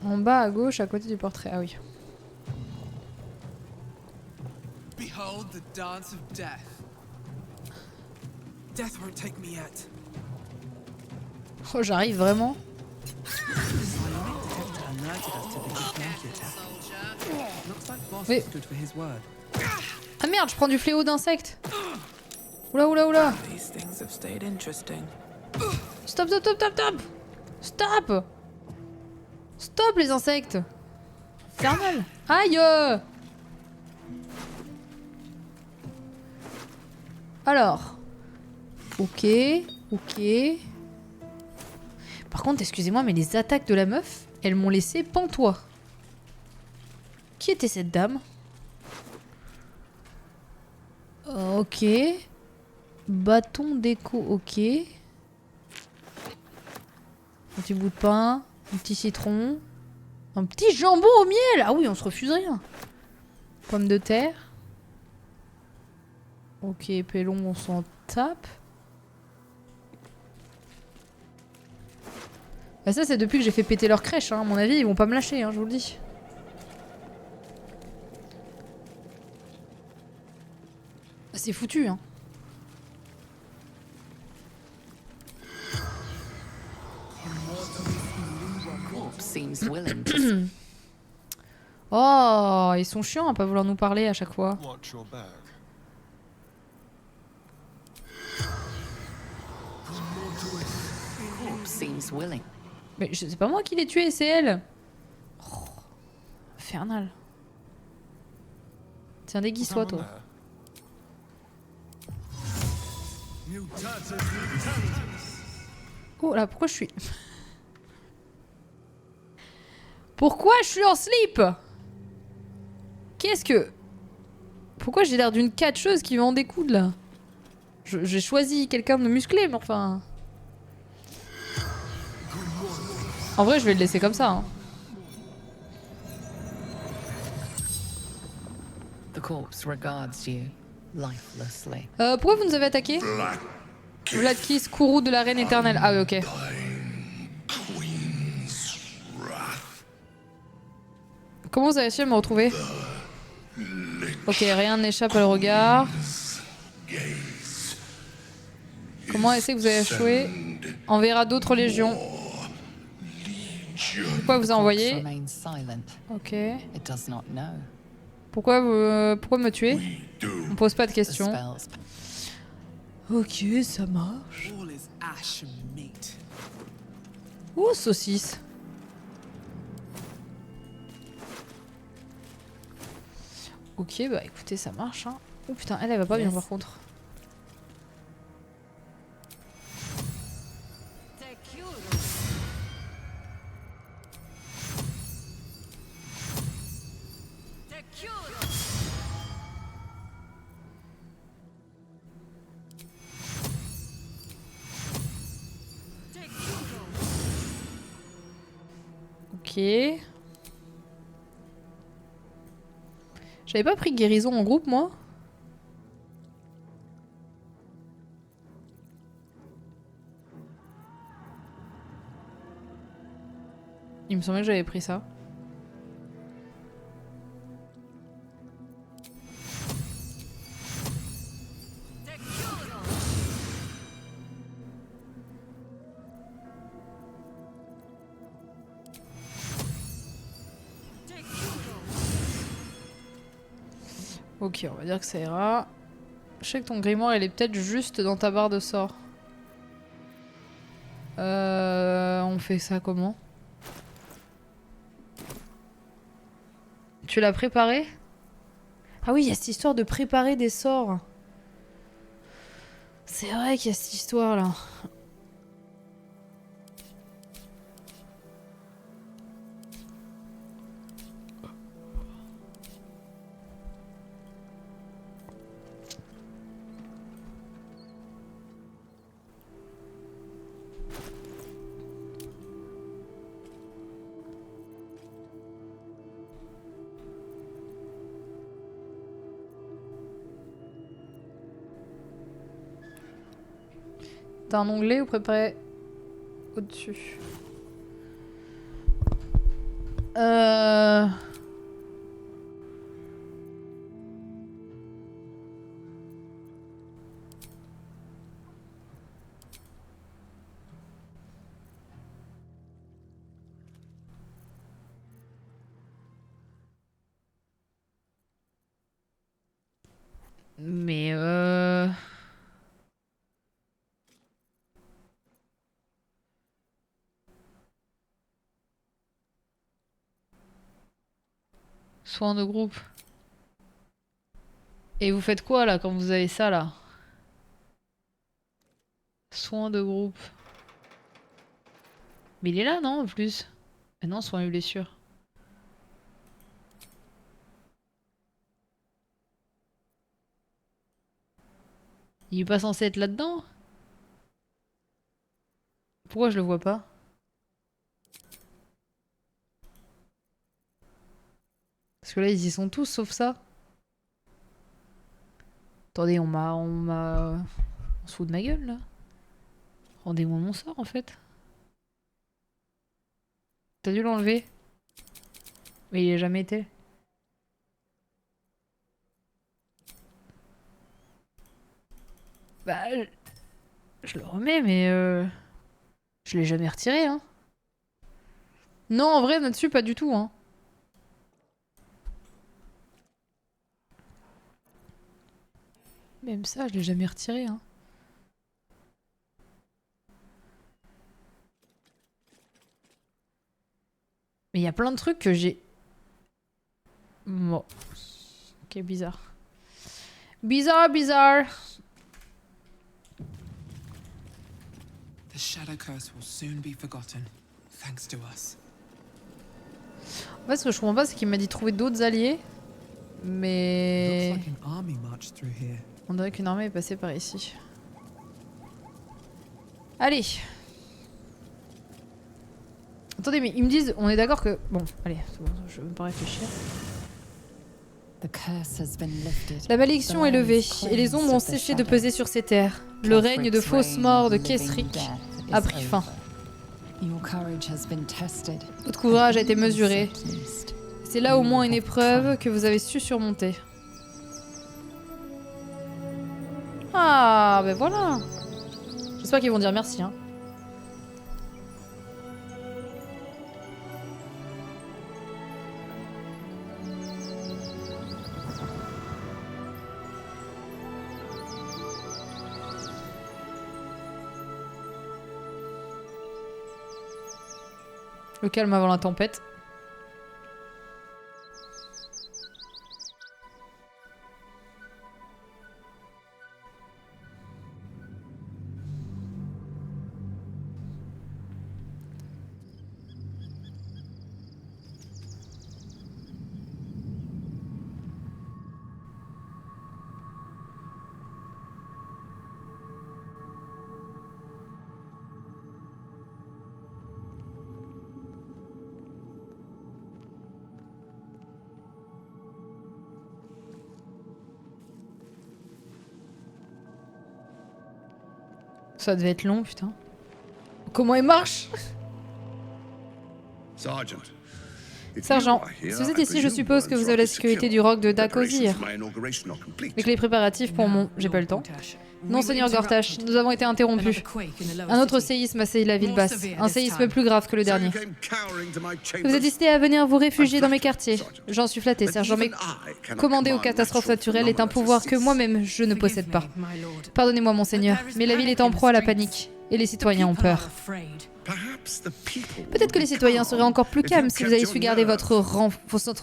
En bas à gauche, à côté du portrait. Ah oui. Behold the dance of death. Death won't take me yet. Oh, j'arrive vraiment. Oui. Ah merde, je prends du fléau d'insectes. Oula, oula, oula. These things have stayed interesting. Stop, stop, stop, stop, stop. Stop. Stop les insectes. Infernal. Aïe. Alors. Ok, ok. Par contre, excusez-moi, mais les attaques de la meuf, elles m'ont laissé pantois. Qui était cette dame? Ok. Bâton d'écho, ok. Un petit bout de pain, un petit citron, un petit jambon au miel. Ah oui, on se refuse rien. Pomme de terre. Ok, pélon, on s'en tape. Bah ça, c'est depuis que j'ai fait péter leur crèche, hein. À mon avis, ils vont pas me lâcher, hein, je vous le dis. C'est foutu, hein. Seems willing to Oh, ils sont chiants à pas vouloir nous parler à chaque fois. Watch your back. seems willing. Mais c'est pas moi qui l'ai tué, c'est elle. Oh, infernal. Tiens, déguise-toi, toi. Oh là, pourquoi je suis... Pourquoi je suis en slip? Qu'est-ce que... Pourquoi j'ai l'air d'une catcheuse qui vend des coudes, là? J'ai choisi quelqu'un de musclé, mais enfin... En vrai, je vais le laisser comme ça, hein. The corpse regards you lifelessly. Pourquoi vous nous avez attaqué? Vladkis, courroux de la reine éternelle. Ah oui, ok. Comment vous avez réussi à me retrouver? Ok, rien n'échappe à le regard. Comment est-ce que vous avez échoué? Enverra d'autres légions. Pourquoi vous a envoyé? Remains silent. Ok. It does not know. Pourquoi me tuer? On pose pas de The questions. spells Ok, ça marche. All is ash and meat. Oh, saucisse. Ok, bah écoutez, ça marche. Hein. Oh putain, elle va pas bien par contre. Ok. J'avais pas pris guérison en groupe, moi? Il me semblait que j'avais pris ça. Ok, on va dire que ça ira. Je sais que ton grimoire, il est peut-être juste dans ta barre de sort. On fait ça comment? Tu l'as préparé? Ah oui, il y a cette histoire de préparer des sorts. C'est vrai qu'il y a cette histoire là. T'as un onglet ou préparé au-dessus? Mais soin de groupe. Et vous faites quoi là quand vous avez ça là? Soin de groupe. Mais il est là non en plus? Ah non, soin et blessure. Il est pas censé être là-dedans? Pourquoi je le vois pas? Parce que là ils y sont tous sauf ça. Attendez, on se fout de ma gueule là. Rendez-moi mon sort en fait. T'as dû l'enlever? Mais il a jamais été. Bah, je le remets, mais je l'ai jamais retiré, hein. Non, en vrai, là-dessus, pas du tout, hein. Même ça, je l'ai jamais retiré, hein. Mais il y a plein de trucs que j'ai... Bon. Ok, bizarre. Bizarre, bizarre. The Shadow Curse will soon be forgotten, thanks to us. En fait, ce que je comprends pas, c'est qu'il m'a dit trouver d'autres alliés. Mais... Looks like an army marched through here. On dirait qu'une armée est passée par ici. Allez. Attendez, mais ils me disent... On est d'accord que... Bon, allez, c'est bon, je veux pas réfléchir. The curse has been lifted. La malédiction est levée, et les ombres ont cessé de peser sur ces terres. Le règne de fausse mort de Kesric a pris fin. Votre courage a été mesuré. C'est là au moins une épreuve que vous avez su surmonter. Ah, ben voilà. J'espère qu'ils vont dire merci, hein. Le calme avant la tempête. Ça devait être long, putain. Comment il marche? Sergent, si vous êtes ici, je suppose que vous avez la sécurité du roc de Dakosir. Avec les préparatifs pour mon... J'ai pas le temps. Non, Seigneur Gortash, nous avons été interrompus. Un autre séisme a saisi la ville basse. Un séisme plus grave que le dernier. Vous êtes décidé à venir vous réfugier dans mes quartiers. J'en suis flatté, Sergent, mais commander aux catastrophes naturelles est un pouvoir que moi-même je ne possède pas. Pardonnez-moi, Monseigneur, mais la ville est en proie à la panique. Et les citoyens ont peur. Peut-être que les citoyens seraient encore plus calmes si vous avez su garder votre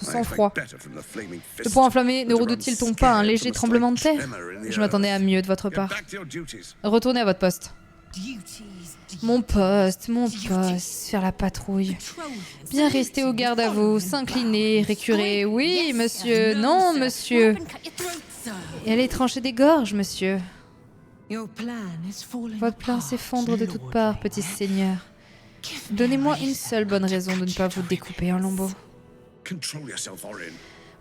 sang-froid. Le point enflammé ne redoute-t-il pas un léger tremblement de terre? Je m'attendais à mieux de votre part. Retournez à votre poste. Mon poste, faire la patrouille. Bien rester au garde à vous, s'incliner, récurer. Oui, monsieur, non, monsieur. Et aller trancher des gorges, monsieur. Votre plan s'effondre de toutes parts, petit seigneur. Donnez-moi une seule bonne raison de ne pas vous découper en lambeaux.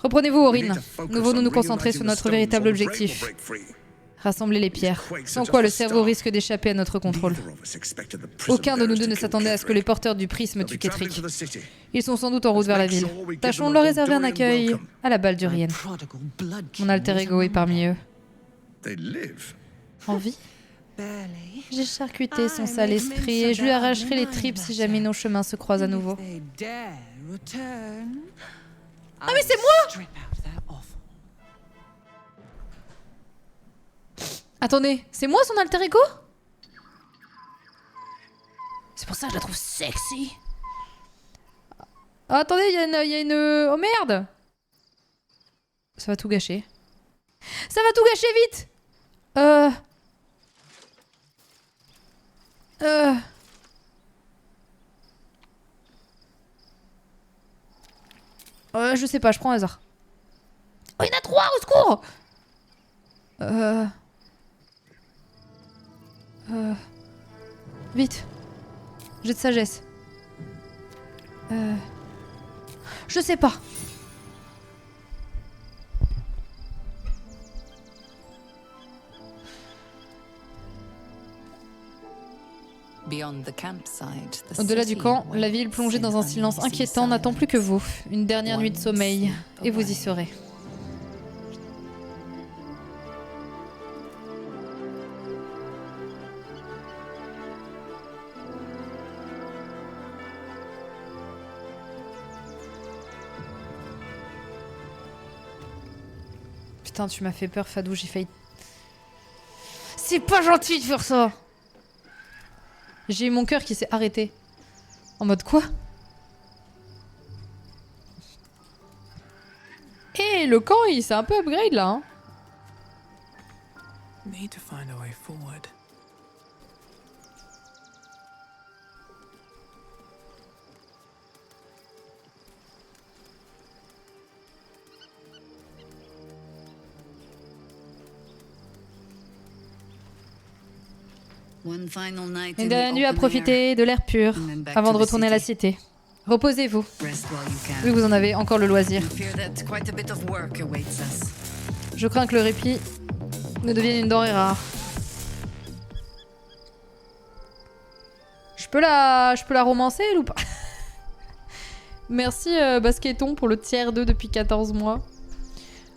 Reprenez-vous, Orin. Nous devons nous concentrer sur notre véritable objectif. Rassembler les pierres, sans quoi le cerveau risque d'échapper à notre contrôle. Aucun de nous deux ne s'attendait à ce que les porteurs du prisme tuent Ketrick. Ils sont sans doute en route vers la ville. Tâchons de leur réserver un accueil à la Baldurienne. Mon alter ego est parmi eux. En vie? J'ai charcuté son sale esprit et je lui arracherai les tripes si jamais nos chemins se croisent à nouveau. Ah mais c'est moi! Attendez, c'est moi son alter ego? C'est pour ça que je la trouve sexy. Ah, attendez, il y a une... Oh merde! Ça va tout gâcher. Ça va tout gâcher, vite! Je sais pas, je prends un hasard. Oh, il y en a 3, au secours! Vite. Jet de sagesse. Je sais pas. Au-delà du camp, la ville plongée dans un silence inquiétant n'attend plus que vous. Une dernière nuit de sommeil, et vous y serez. Putain, tu m'as fait peur, Fadou, j'ai failli... C'est pas gentil de faire ça! J'ai eu mon cœur qui s'est arrêté. En mode quoi? Et le camp, il s'est un peu upgrade là. Hein. Need to find a way forward. Une dernière nuit à profiter de l'air pur avant de retourner à la cité. Reposez-vous, vu que vous en avez encore le loisir. Je crains que le répit ne devienne une denrée rare. Je peux la romancer, elle, ou pas? Merci Basqueton pour le tiers 2 depuis 14 mois.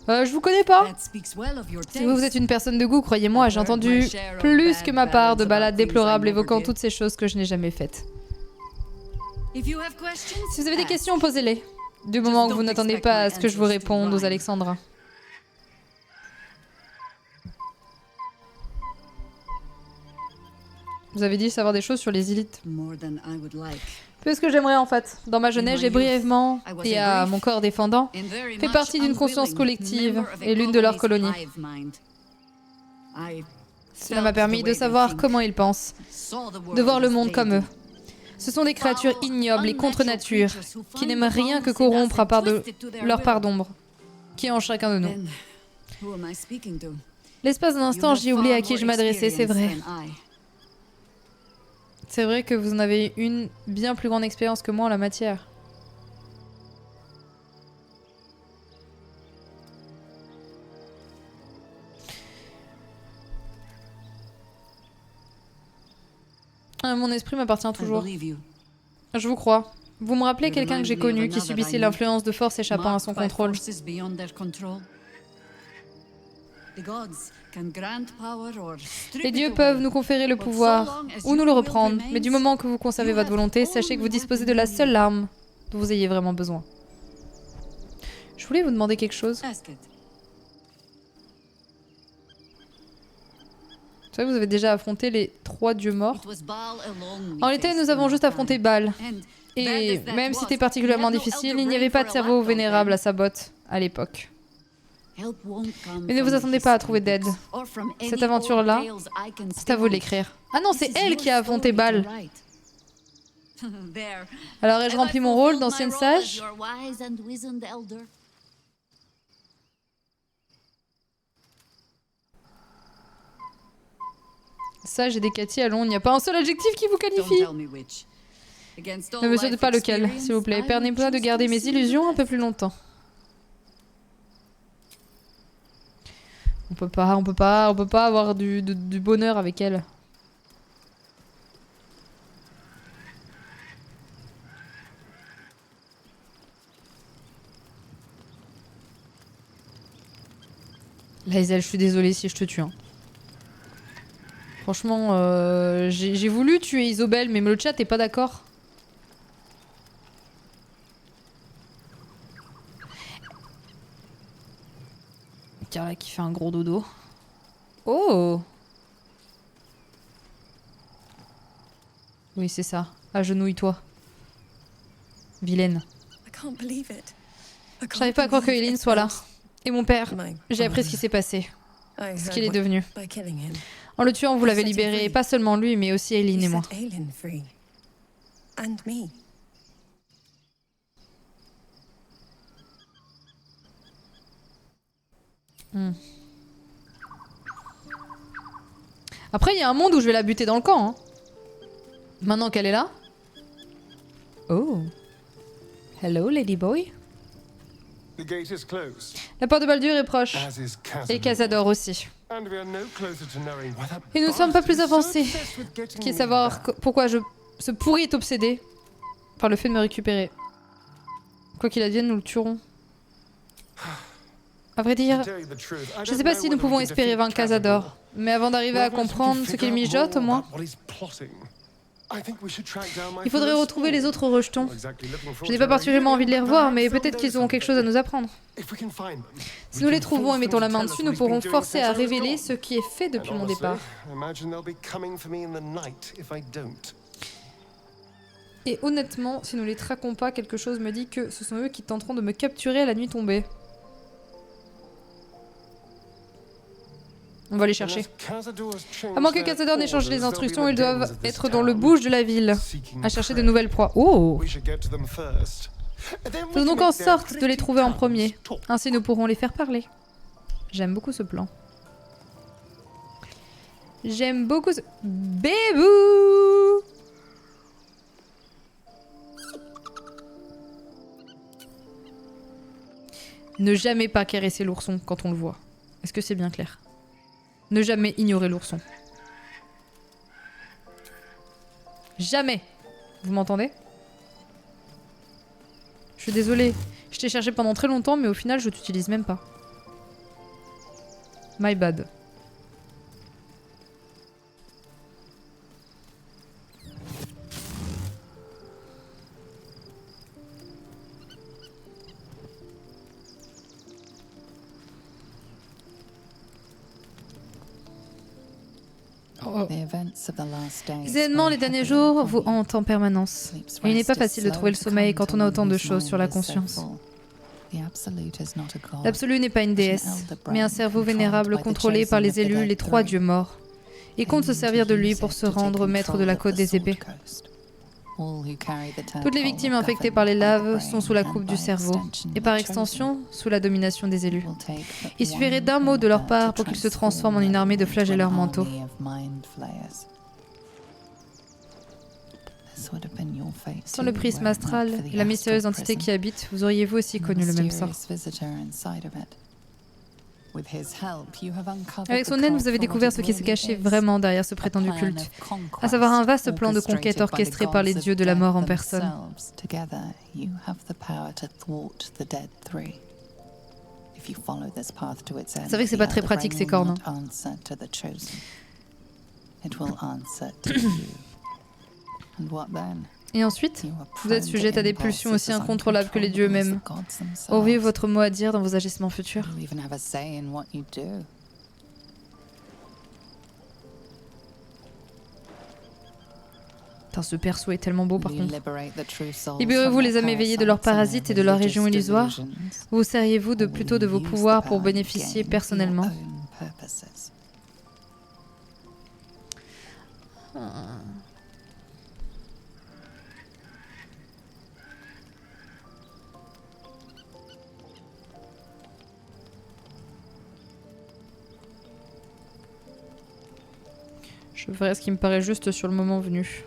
Je vous connais pas. Si vous êtes une personne de goût, croyez-moi, j'ai entendu plus que ma part de ballades déplorables évoquant toutes ces choses que je n'ai jamais faites. Si vous avez des questions, posez-les. Du moment que vous n'attendez pas à ce que je vous réponde aux Alexandrins. Vous avez dit savoir des choses sur les élites. Plus que j'aimerais en fait. Dans ma jeunesse, j'ai brièvement, et à mon corps défendant, fait partie d'une conscience collective et l'une de leurs colonies. Cela m'a permis de savoir comment ils pensent, de voir le monde comme eux. Ce sont des créatures ignobles et contre nature, qui n'aiment rien que corrompre à part de leur part d'ombre, qui est en chacun de nous. L'espace d'un instant, j'ai oublié à qui je m'adressais, c'est vrai. C'est vrai que vous en avez une bien plus grande expérience que moi en la matière. Mon esprit m'appartient I toujours. believe you. Je vous crois. Vous me rappelez quelqu'un que j'ai connu qui subissait l'influence de forces échappant à son Marked by contrôle. forces beyond their control. The gods can grant power or strip Les it dieux away. peuvent nous conférer le But pouvoir so long as ou nous your le will reprendre, mais du remains, moment que vous conservez you votre have volonté, sachez que vous only disposez what de you la need. seule arme dont vous ayez vraiment besoin. Je voulais vous demander quelque chose. Ask it. Vous savez, vous avez déjà affronté les 3 dieux morts. It was Baal alone we En réalité, faced nous avons in juste our affronté time. Baal. And Et bad as that même si was, c'était particulièrement he had no difficile, elder il n'y brain avait pas for de a cerveau lapdog vénérable then. à sa botte à l'époque. Help won't come Mais ne from vous the attendez pas à history trouver d'aide. books or from Cette any aventure-là, old tales I can c'est à vous de spin. l'écrire. Ah non, This c'est is elle your qui a affronté story to Baal. write. There. Alors ai-je Have rempli I mon rôle fulfilled d'ancienne my role as sage? your wise and wizened elder? Sage et Décati, allons, il n'y a pas un seul adjectif qui vous Don't qualifie. tell me which. Against all Ne me dites life pas lequel, experience, s'il vous plaît. I would Permettez-moi de choose garder to mes see illusions un the peu plus longtemps. On peut pas avoir du bonheur avec elle. Lae'zel, je suis désolée si je te tue. Hein. Franchement, j'ai voulu tuer Isobel, mais le chat est pas d'accord. Carla qui fait un gros dodo. Oh! Oui, c'est ça. Agenouille-toi. Vilaine. I can't believe it. I J'arrive can't pas à croire que believe Eileen it soit là. felt Et mon père. my J'ai appris ce qui father. s'est passé. I Ce heard qu'il est what- devenu. by killing him. En le tuant, vous l'avez Set him libéré. free. Et pas seulement lui, mais aussi Eileen et You moi. set Aelin free. And me. Après, il y a un monde où je vais la buter dans le camp. Hein. Maintenant qu'elle est là. Oh. Hello, Ladyboy. The gate is closed, La porte de Baldur est proche. as is Et Casador. Casador aussi. And we are no closer to knowing why that Et nous ne sommes pas plus bastard is so avancés. obsessed with getting Qui est me savoir back. pourquoi ce pourri est obsédé par le fait de me récupérer. Quoi qu'il advienne, nous le tuerons. À vrai dire, To tell you the truth, I je ne don't sais pas know si nous whether pouvons we can espérer defeat vaincre Casador. Mais avant d'arriver à Perhaps we can comprendre ce figure qu'il out mijote, au more moins, about what he's plotting. I think we should track down my il faudrait fellow retrouver les Spark. autres rejetons. Not exactly looking forward Je n'ai to pas our particulièrement envie de les revoir, reunion, mais perhaps peut-être they'll qu'ils auront know quelque chose à something. nous apprendre. If we can find them, Si we nous les can trouvons force et them mettons la to main tell us dessus, what nous he's been pourrons doing forcer since à I was révéler gone. ce qui est fait depuis And mon honestly, départ. I imagine they'll be coming for me in the night if I don't. Et honnêtement, si nous les traquons pas, quelque chose me dit que ce sont eux qui tenteront de me capturer à la nuit tombée. On va les chercher. À moins que Casador n'échange les instructions, ils doivent être dans le bouge de la ville, à chercher de nouvelles proies. Oh! Faisons donc en sorte de les trouver en premier. Ainsi nous pourrons les faire parler. J'aime beaucoup ce plan. J'aime beaucoup ce... Bébou! Ne jamais pas caresser l'ourson quand on le voit. Est-ce que c'est bien clair? Ne jamais ignorer l'ourson. Jamais. Vous m'entendez? Je suis désolée. Je t'ai cherché pendant très longtemps, mais au final, je t'utilise même pas. My bad. Oh. The events of the last days Les événements les derniers jours vous hantent en permanence. Et il n'est pas facile de trouver le sommeil quand on a autant de choses sur la conscience. L'absolu n'est pas une déesse, mais un cerveau vénérable contrôlé par les élus, les 3 dieux morts. Il compte se servir de lui pour se rendre maître de la côte des épées. Toutes les victimes infectées par les laves sont sous la coupe du cerveau, et par extension, sous la domination des élus. Il suffirait d'un mot de leur part pour qu'ils se transforment en une armée de flagelleurs mentaux. Sans le prisme astral et la mystérieuse entité qui habite, vous auriez vous aussi connu le même sort. With his help, you have uncovered Avec son the aide, cult vous avez for what découvert it ce qui se really cachait is. vraiment derrière ce A prétendu plan culte, of conquest, à savoir un vaste plan de conquête orchestrated orchestré par les by the dieux de la gods mort en of death personne. themselves. Together, you have the power to thwart the Dead Three. If you follow this path to its end, C'est vrai que c'est pas très pratique, ces cornes, It will answer to you. And what then? Et ensuite, You are vous êtes prone sujette to à des pulsions impulses aussi as incontrôlables que les dieux uncontrollable eux-mêmes. as the gods themselves. Auriez-vous votre mot à dire dans vos agissements futurs? You even have a say in what you do. Putain, ce perso est tellement beau par You contre. liberate the true souls Libérez-vous from les their âmes éveillées de leurs parasites parasites et de leur religious région illusoire. delusions. Vous serriez-vous de Or will plutôt de you vos use the pouvoirs pour power you bénéficier gain for personnellement? your own purposes? Je ferai ce qui me paraît juste sur le moment venu.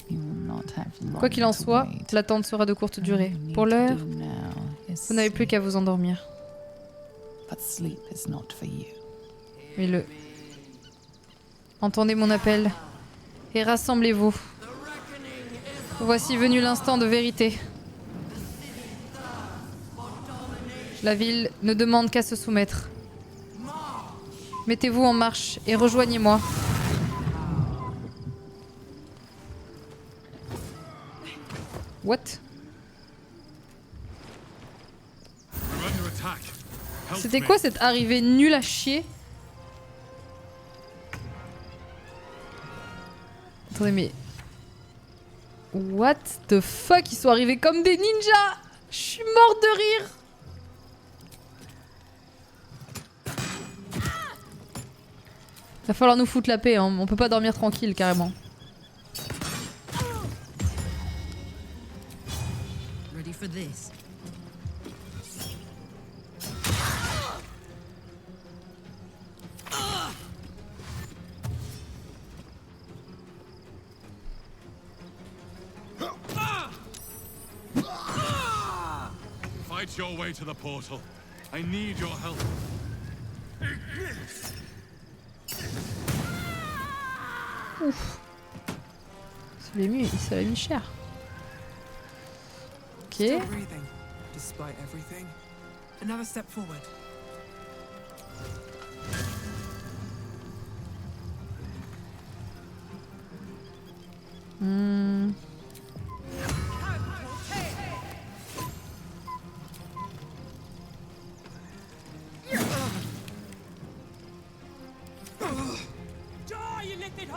You will not have long Quoi qu'il en to soit, wait. l'attente sera de courte durée. All you Pour need to l'heure, do now is vous n'avez plus sleep. qu'à vous endormir. But sleep is not for you. Mais entendez mon appel et rassemblez-vous. Voici venu l'instant de vérité. La ville ne demande qu'à se soumettre. Mettez-vous en marche et rejoignez-moi. What? We're under attack. Help C'était me. quoi cette arrivée nulle à chier? Attendez, mais... What the fuck? Ils sont arrivés comme des ninjas! Je suis morte de rire! Va falloir nous foutre la paix, hein. On peut pas dormir tranquille, carrément. Ready for this? Fight your way to the portal. I need your help. Ça l'a mis cher. Ok. Still breathing, despite everything. Another step forward. Hmm.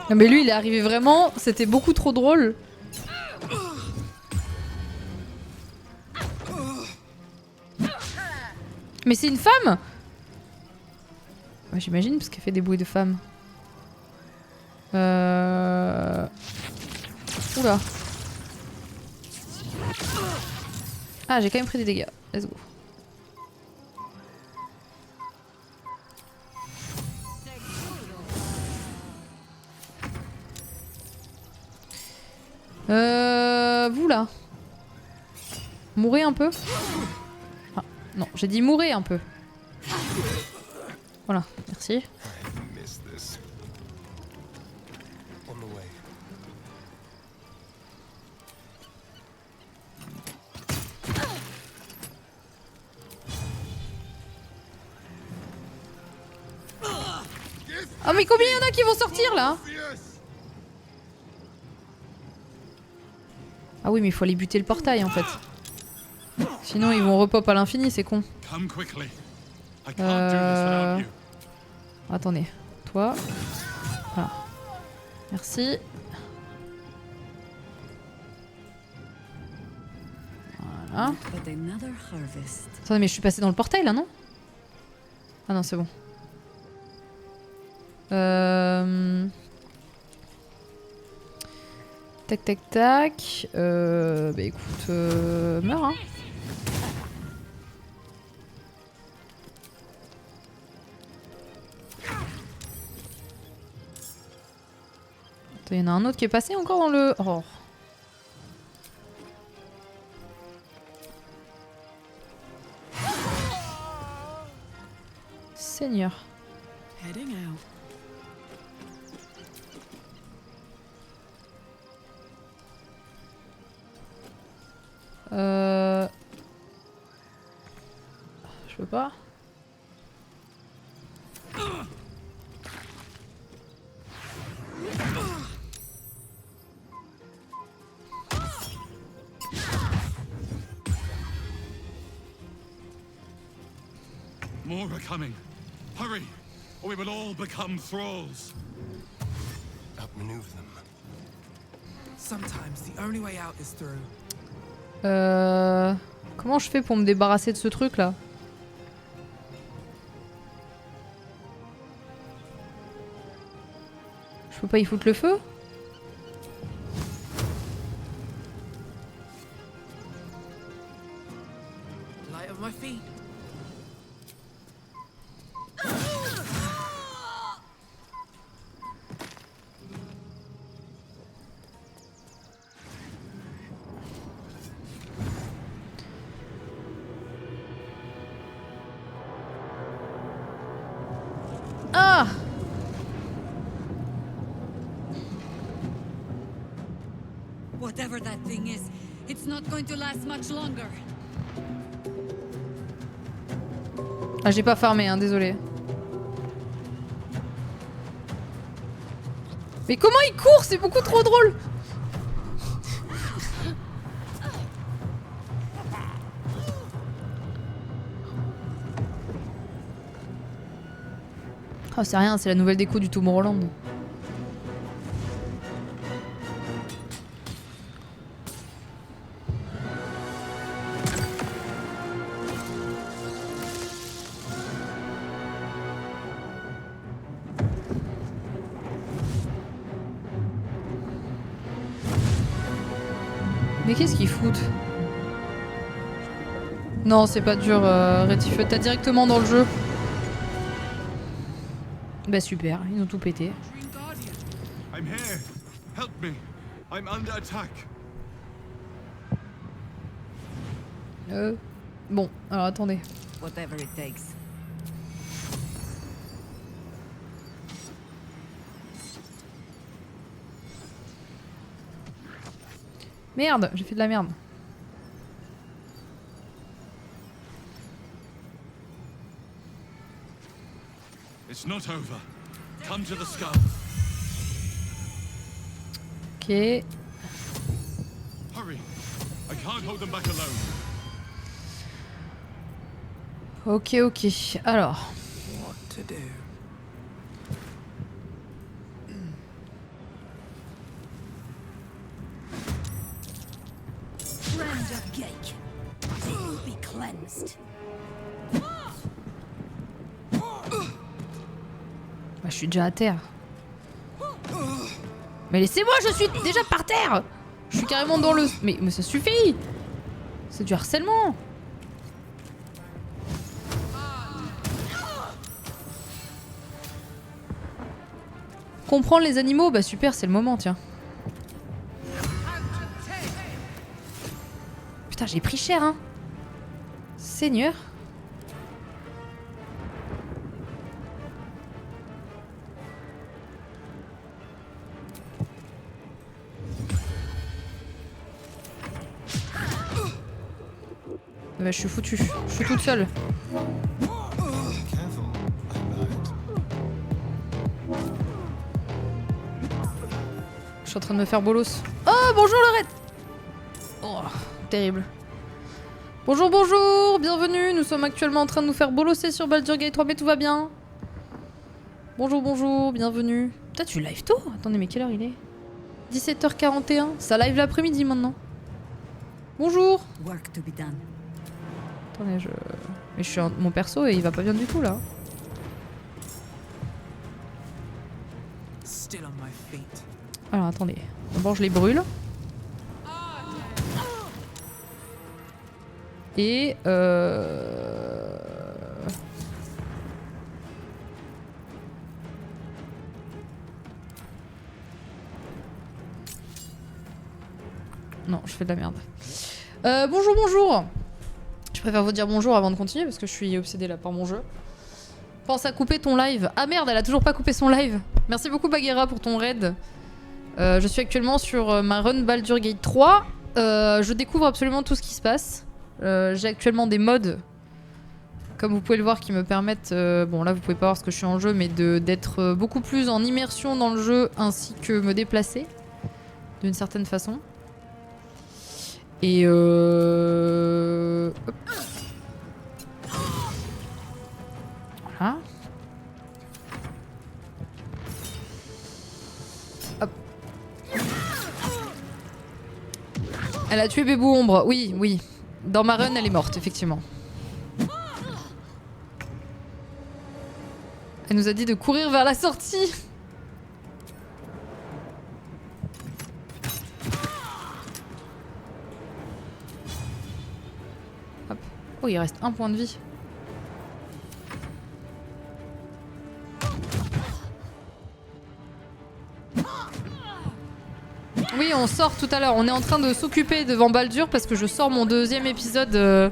Non mais lui il est arrivé vraiment, c'était beaucoup trop drôle. Mais c'est une femme? Ouais, j'imagine parce qu'elle fait des bruits de femme. Oula. Ah, j'ai quand même pris des dégâts. Let's go. Vous là. Mourrez un peu. Ah, non, j'ai dit mourrez un peu. Voilà, merci. I missed this. On the way. Ah mais combien il y en a qui vont sortir là? Ah oui mais il faut aller buter le portail en fait. Sinon ils vont repop à l'infini, c'est con. Come quickly. I can't do this without you. Attendez, toi. Voilà. Merci. Voilà. But another harvest. Attendez mais je suis passée dans le portail là non? Ah non c'est bon. Tac tac tac. Bah écoute, meurs hein. Attends, il y en a un autre qui est passé encore dans le... Oh. Seigneur. Heading out. Je peux pas. More are coming. Hurry, or we will all become thralls. Outmaneuver them. Sometimes the only way out is through. Comment je fais pour me débarrasser de ce truc là? Je peux pas y foutre le feu? Light of my feet. Ah! Whatever that thing is, it's not going to last much longer. Ah, j'ai pas farmé, hein, désolé. Mais comment il court? C'est beaucoup trop drôle! Oh, c'est rien, c'est la nouvelle déco du Tomorrowland. Mais qu'est-ce qu'ils foutent? Non, c'est pas dur, Rétifeu, t'as directement dans le jeu. Bah super, ils ont tout pété. Dream Guardian. I'm here. Help me. I'm under attack. Bon, alors attendez. Whatever it takes. Merde, j'ai fait de la merde. It's not over. Come to the skull. Ok. Hurry. I can't hold them back alone. Ok, ok. Alors. What to do? Friend of Gake, they will be cleansed. Bah, je suis déjà à terre. Mais laissez-moi, je suis déjà par terre. Je suis carrément dans le... Mais ça suffit. C'est du harcèlement. Comprendre les animaux, bah super, c'est le moment, tiens. Putain, j'ai pris cher, hein. Seigneur. Bah, je suis foutue. Je suis toute seule. Je suis en train de me faire bolos. Oh, bonjour Lorette. Oh, terrible. Bonjour, bonjour, bienvenue. Nous sommes actuellement en train de nous faire bolosser sur Baldur's Gate 3, mais tout va bien. Bonjour, bonjour, bienvenue. Putain, tu live tôt? Attendez, mais quelle heure il est? 17h41. Ça live l'après-midi maintenant. Bonjour. Work to be done. Attendez, mais je suis mon perso et il va pas bien du tout là. Still on my feet. Alors attendez. D'abord je les brûle. Et non, je fais de la merde. Bonjour, bonjour. Je préfère vous dire bonjour avant de continuer parce que je suis obsédée là par mon jeu. Pense à couper ton live. Ah merde, elle a toujours pas coupé son live. Merci beaucoup Bagheera pour ton raid. Je suis actuellement sur ma run Baldur's Gate 3. Je découvre absolument tout ce qui se passe. J'ai actuellement des mods, comme vous pouvez le voir, qui me permettent... bon là vous pouvez pas voir ce que je suis en jeu, mais d'être beaucoup plus en immersion dans le jeu, ainsi que me déplacer, d'une certaine façon. Et hop. Voilà. Hop. Elle a tué Bébou Ombre. Oui, oui. Dans ma run, elle est morte, effectivement. Elle nous a dit de courir vers la sortie. Hop. Oh, il reste un point de vie. Oui, on sort tout à l'heure. On est en train de s'occuper devant Baldur parce que je sors mon deuxième épisode de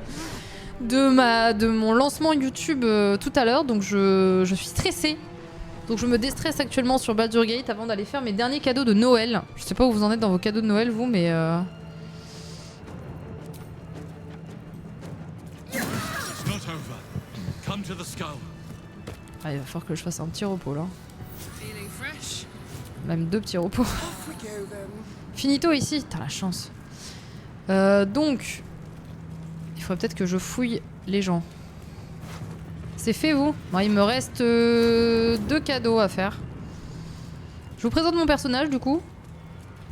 mon lancement YouTube tout à l'heure. Donc je suis stressée. Donc je me déstresse actuellement sur Baldur's Gate avant d'aller faire mes derniers cadeaux de Noël. Je sais pas où vous en êtes dans vos cadeaux de Noël, vous, mais... Ah, il va falloir que je fasse un petit repos là. Même 2 petits repos. Finito ici, t'as la chance. Donc, il faudrait peut-être que je fouille les gens. C'est fait, vous? Bon, il me reste 2 cadeaux à faire. Je vous présente mon personnage, du coup.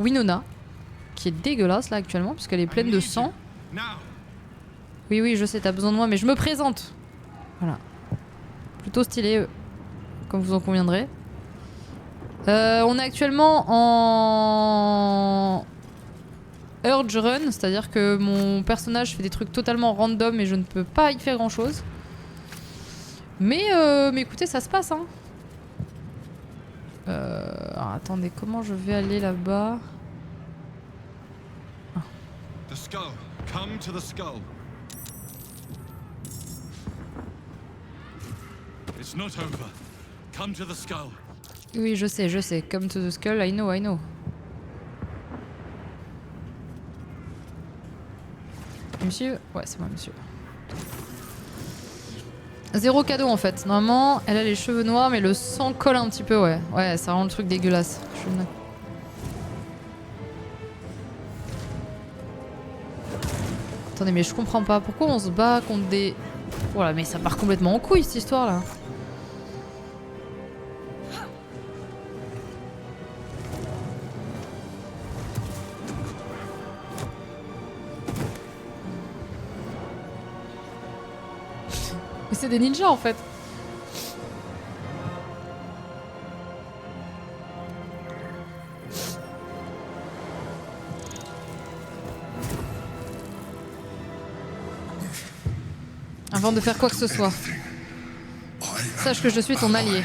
Winona, qui est dégueulasse là actuellement, puisqu'elle est pleine de sang. Oui, oui, je sais, t'as besoin de moi, mais je me présente. Voilà. Plutôt stylé, comme vous en conviendrez. On est actuellement en Urge Run, c'est-à-dire que mon personnage fait des trucs totalement random et je ne peux pas y faire grand-chose. Mais écoutez, ça se passe, hein. Alors attendez, comment je vais aller là-bas? The skull. Come to the skull. It's not over. Come to the skull. Oui, je sais. Come to the skull, I know. Monsieur? Ouais, c'est moi, monsieur. 0 cadeau en fait. Normalement, elle a les cheveux noirs, mais le sang colle un petit peu, ouais. Ouais, ça rend le truc dégueulasse. Attendez, mais je comprends pas. Pourquoi on se bat contre des... Voilà, mais ça part complètement en couille cette histoire là. Mais c'est des ninjas en fait. Avant de faire quoi que ce soit, sache que je suis ton allié.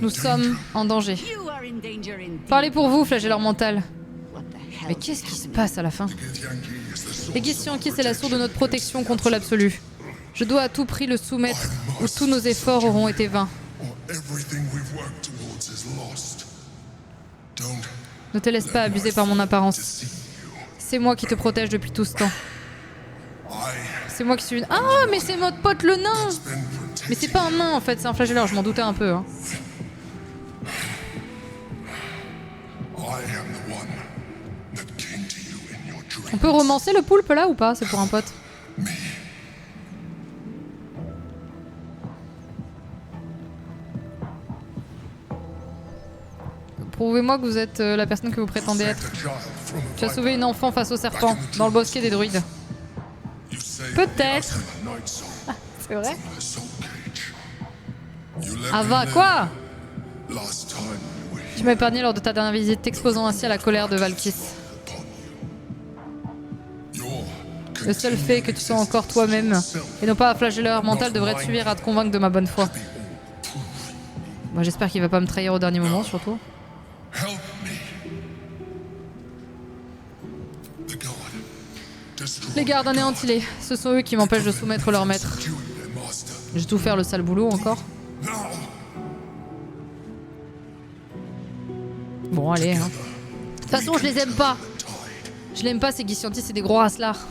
Nous sommes en danger. Parlez pour vous, flagelleur mental. Mais qu'est-ce qui se passe à la fin? Les Githyanki, c'est la source de notre protection contre l'absolu. Je dois à tout prix le soumettre, ou tous nos efforts auront été vains. Ne te laisse pas abuser par mon apparence. C'est moi qui te protège depuis tout ce temps. C'est moi qui suis une... Ah, mais c'est notre pote le nain! Mais c'est pas un nain en fait, c'est un flagelleur, je m'en doutais un peu. Hein. On peut romancer le poulpe là ou pas? C'est pour un pote. Prouvez-moi que vous êtes la personne que vous prétendez être. Tu as sauvé une enfant face au serpent, dans le bosquet des druides. Peut-être. Ah, c'est vrai? Ava, quoi? Tu m'as épargné lors de ta dernière visite, t'exposant ainsi à la colère de Valkis. Le seul fait que tu sois encore toi-même, et non pas un flagelleur mental, devrait te suffire à te convaincre de ma bonne foi. Moi, j'espère qu'il va pas me trahir au dernier moment, surtout. Les gardes anéantis, ce sont eux qui m'empêchent de soumettre leur maître. Je vais tout faire le sale boulot encore. Bon, allez. Hein. De toute façon, je les aime pas. Je l'aime pas, ces Guy Scientist, c'est des gros raslards.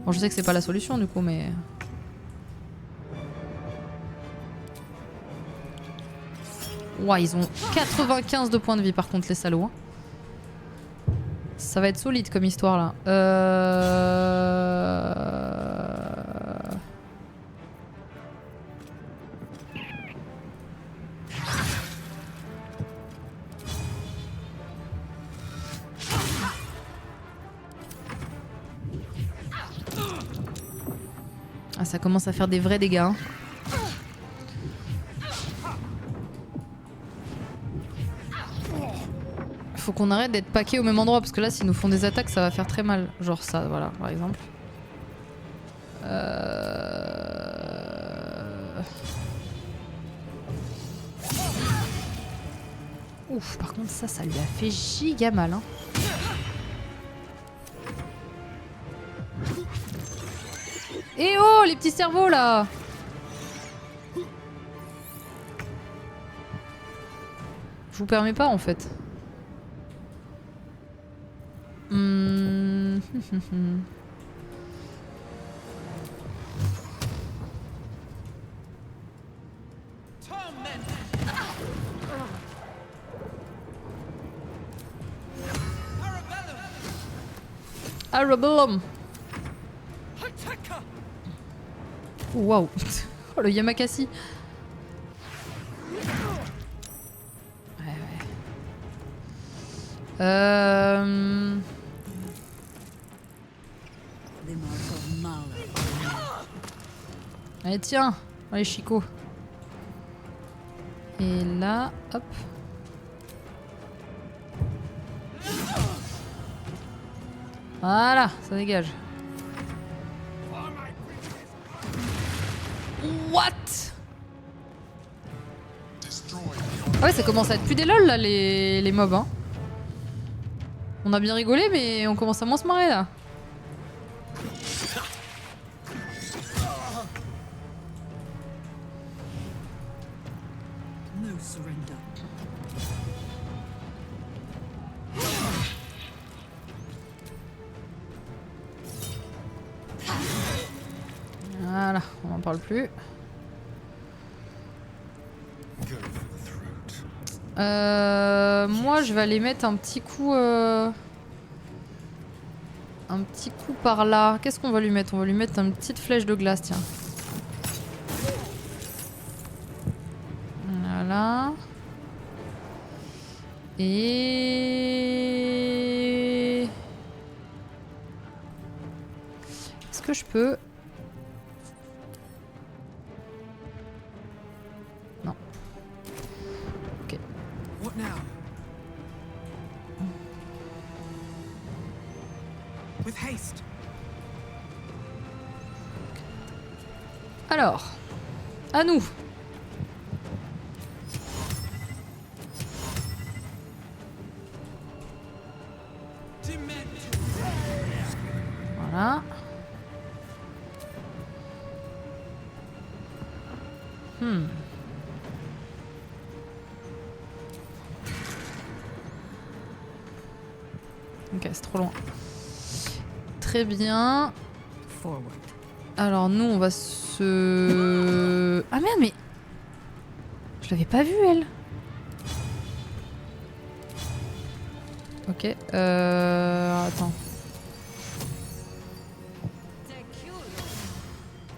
Bon, je sais que c'est pas la solution du coup, mais. Ouah, ils ont 95 de points de vie par contre, les salauds. Hein. Ça va être solide comme histoire là. Ah, ça commence à faire des vrais dégâts. Hein. Faut qu'on arrête d'être paqués au même endroit parce que là, s'ils nous font des attaques, ça va faire très mal. Genre ça, voilà, par exemple. Ouf, par contre, ça lui a fait giga mal. Hein. Eh oh, les petits cerveaux là! Je vous permets pas en fait. Arabellum. Waouh. Oh le Yamakasi. Ouais. Allez tiens. Allez Chico. Et là, hop. Voilà, ça dégage. What? Ah ouais, ça commence à être plus des lol là, les mobs. Hein. On a bien rigolé, mais on commence à moins se marrer là. Voilà, on n'en parle plus. Moi, je vais aller mettre un petit coup par là. Qu'est-ce qu'on va lui mettre? On va lui mettre une petite flèche de glace, tiens. Voilà. Et... Est-ce que je peux... Non. Ok. What now? With haste. Alors, à nous. Voilà. Ok, c'est trop loin. Très bien. Alors nous, on va se... Ah merde, mais... Je l'avais pas vue, elle. Ok, attends.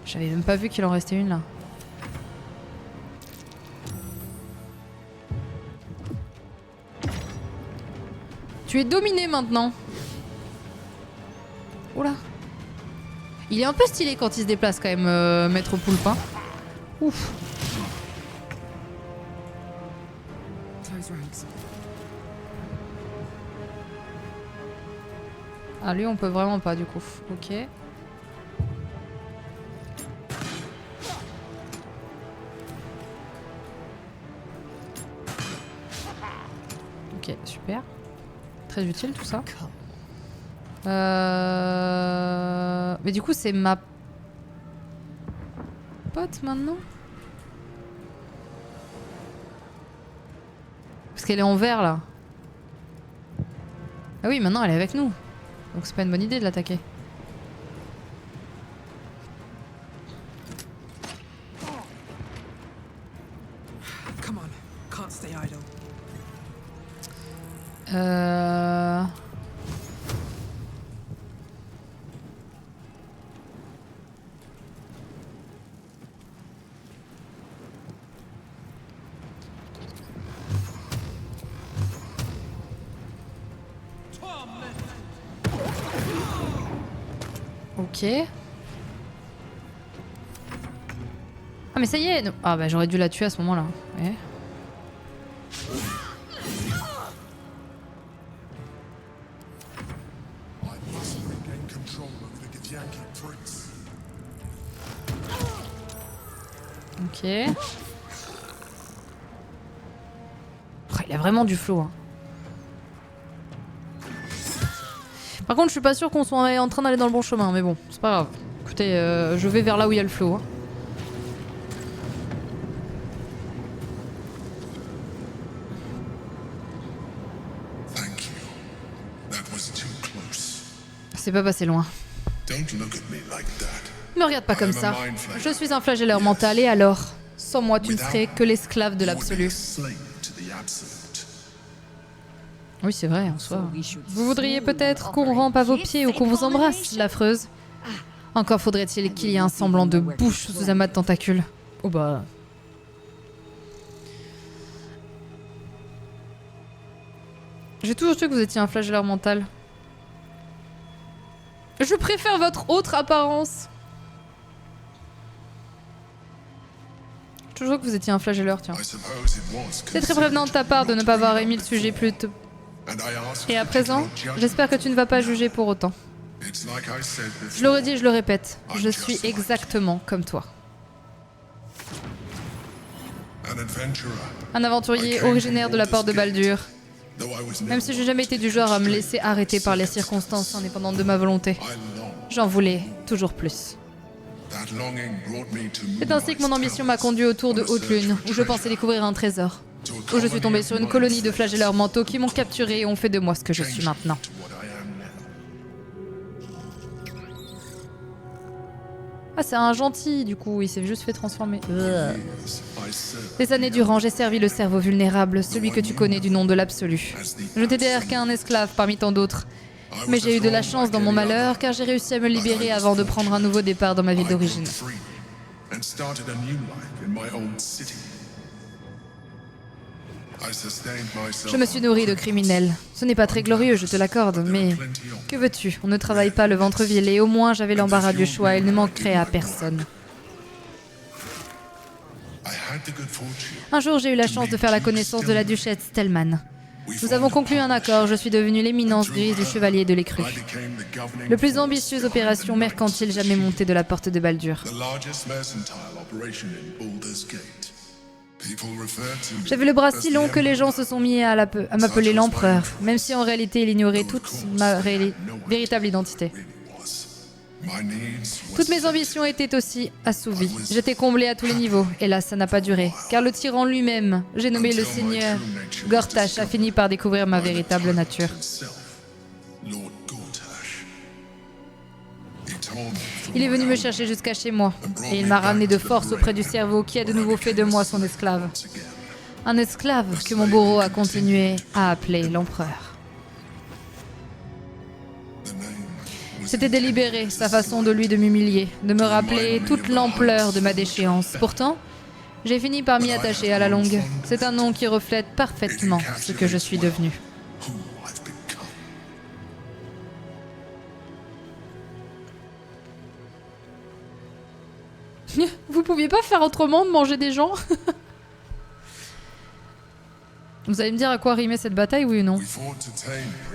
J'avais même pas vu qu'il en restait une, là. Tu es dominé, maintenant. Oula. Il est un peu stylé quand il se déplace, quand même, Maître Poulpe. Hein. Ouf. Ah, lui, on peut vraiment pas, du coup. Ok. Ok, super. Très utile, tout ça. Mais du coup, c'est ma... pote maintenant? Parce qu'elle est en vert là. Ah oui, maintenant elle est avec nous. Donc c'est pas une bonne idée de l'attaquer. Come on, can't stay idle. Ok. Ah mais ça y est. Ah bah j'aurais dû la tuer à ce moment-là. Ouais. Ok. Oh, il a vraiment du flow. Hein. Par contre, je suis pas sûre qu'on soit en train d'aller dans le bon chemin, mais bon, c'est pas grave. Écoutez, je vais vers là où il y a le flow. Hein. C'est pas passé loin. Me regarde pas comme ça. Je suis un flagelleur mental et alors, sans moi, tu ne serais que l'esclave de l'absolu. Oui, c'est vrai, en soi. Vous voudriez peut-être qu'on rampe à vos pieds ou qu'on vous embrasse, l'affreuse. Encore faudrait-il qu'il y ait un semblant de bouche sous un mat de tentacules. Oh bah... J'ai toujours cru que vous étiez un flagelleur mental. Je préfère votre autre apparence. J'ai toujours cru que vous étiez un flagelleur, tiens. C'est très prévenant de ta part de ne pas avoir émis le sujet plus tôt. Et à présent, j'espère que tu ne vas pas juger pour autant. Je l'aurais dit et je le répète, je suis exactement comme toi. Un aventurier originaire de la porte de Baldur. Même si je n'ai jamais été du genre à me laisser arrêter par les circonstances indépendantes de ma volonté, j'en voulais toujours plus. C'est ainsi que mon ambition m'a conduit autour de Haute-Lune, où je pensais découvrir un trésor. Où je suis tombée sur une colonie de flagelleurs mentaux qui m'ont capturé et ont fait de moi ce que je suis maintenant. Ah, c'est un gentil, du coup, il s'est juste fait transformer. Des années durant, j'ai servi le cerveau vulnérable, celui que tu connais du nom de l'absolu. Je n'étais d'ailleurs qu'un esclave parmi tant d'autres. Mais j'ai eu de la chance dans mon malheur, car j'ai réussi à me libérer avant de prendre un nouveau départ dans ma ville d'origine. Je me suis nourri de criminels. Ce n'est pas très glorieux, je te l'accorde, mais... Que veux-tu? On ne travaille pas le ventre vide et au moins j'avais l'embarras du choix, il ne manquerait à personne. Un jour, j'ai eu la chance de faire la connaissance de la duchesse Stellman. Nous avons conclu un accord, je suis devenue l'éminence grise du chevalier de l'écru. Le plus ambitieuse opération mercantile jamais montée de la porte de Baldur. J'avais le bras si long que les gens se sont mis à m'appeler l'empereur, même si en réalité il ignorait toute ma véritable identité. Toutes mes ambitions étaient aussi assouvies. J'étais comblée à tous les niveaux. Hélas, ça n'a pas duré, car le tyran lui-même, j'ai nommé le seigneur Gortash, a fini par découvrir ma véritable nature. Il est venu me chercher jusqu'à chez moi, et il m'a ramené de force auprès du cerveau qui a de nouveau fait de moi son esclave. Un esclave que mon bourreau a continué à appeler l'empereur. C'était délibéré, sa façon de lui de m'humilier, de me rappeler toute l'ampleur de ma déchéance. Pourtant, j'ai fini par m'y attacher à la longue. C'est un nom qui reflète parfaitement ce que je suis devenue. Vous pouviez pas faire autrement de manger des gens? Vous allez me dire à quoi rimait cette bataille, oui ou non?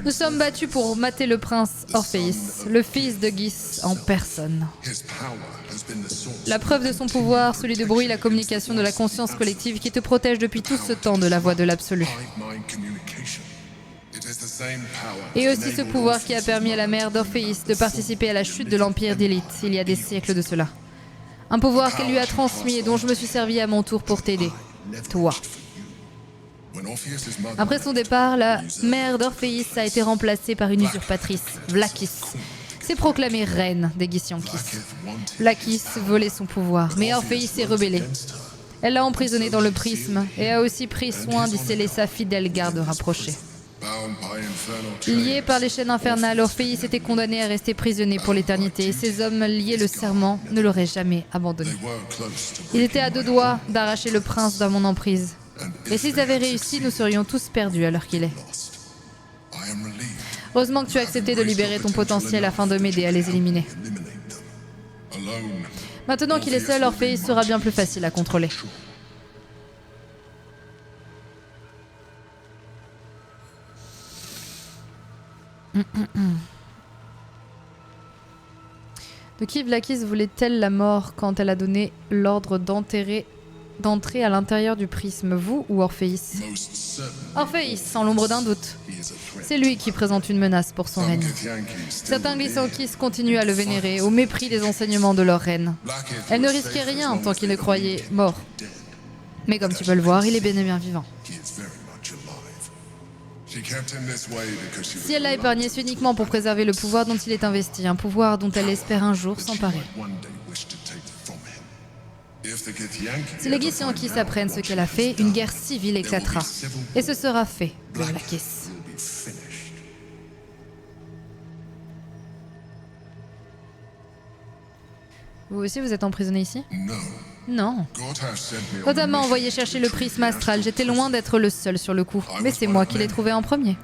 Nous sommes battus pour mater le prince Orpheus, le fils de Gis en personne. La preuve de son pouvoir, celui de bruit, la communication de la conscience collective qui te protège depuis tout ce temps de la voix de l'absolu. Et aussi ce pouvoir qui a permis à la mère d'Orpheus de participer à la chute de l'empire d'Élite il y a des siècles de cela. Un pouvoir qu'elle lui a transmis et dont je me suis servi à mon tour pour t'aider. Toi. Après son départ, la mère d'Orphéis a été remplacée par une usurpatrice, Vlakis. S'est proclamée reine des Githyankis. Vlakis volait son pouvoir, mais Orphéis s'est rebellée. Elle l'a emprisonnée dans le prisme et a aussi pris soin d'y sceller sa fidèle garde rapprochée. Lié par les chaînes infernales, Orphéis était condamné à rester prisonnier pour l'éternité et ces hommes liés le serment ne l'auraient jamais abandonné. Ils étaient à 2 doigts d'arracher le prince dans mon emprise. Et s'ils avaient réussi, nous serions tous perdus à l'heure qu'il est. Heureusement que tu as accepté de libérer ton potentiel afin de m'aider à les éliminer. Maintenant qu'il est seul, Orphéis sera bien plus facile à contrôler. De qui Vlakis voulait-elle la mort quand elle a donné l'ordre d'entrer à l'intérieur du prisme, vous ou Orphéis? Orphéis, sans l'ombre d'un doute. C'est lui qui présente une menace pour son règne. Certains Githyankis continuent à le vénérer, au mépris des enseignements de leur reine. Elle ne risquait rien tant qu'il le croyait mort. Mais comme tu peux le voir, il est bel et bien vivant. Si elle l'a épargné, c'est uniquement pour préserver le pouvoir dont il est investi, un pouvoir dont elle espère un jour s'emparer. Si les Githyankis apprennent ce qu'elle a fait, une guerre civile éclatera. Et ce sera fait, le Vlakis. Vous aussi, vous êtes emprisonné ici? Non. Gotham m'a envoyé chercher le prisme astral. J'étais loin d'être le seul sur le coup. Mais c'est moi qui l'ai trouvé en premier.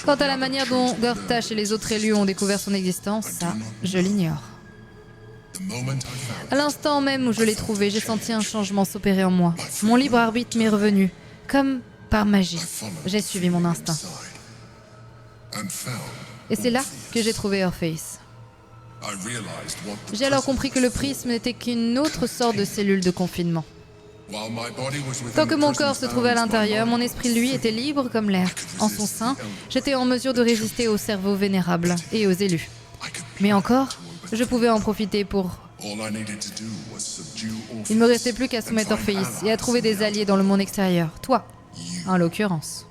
Quant à la manière dont Gortash et les autres élus ont découvert son existence, ça, je l'ignore. À l'instant même où je l'ai trouvé, j'ai senti un changement s'opérer en moi. Mon libre arbitre m'est revenu, comme par magie. J'ai suivi mon instinct. Et c'est là que j'ai trouvé Orphéis. J'ai alors compris que le prisme n'était qu'une autre sorte de cellule de confinement. Tant que mon corps se trouvait à l'intérieur, mon esprit, lui, était libre comme l'air. En son sein, j'étais en mesure de résister aux cerveaux vénérables et aux élus. Mais encore, je pouvais en profiter pour... Il me restait plus qu'à soumettre Orphéis et à trouver des alliés dans le monde extérieur. Toi, en l'occurrence.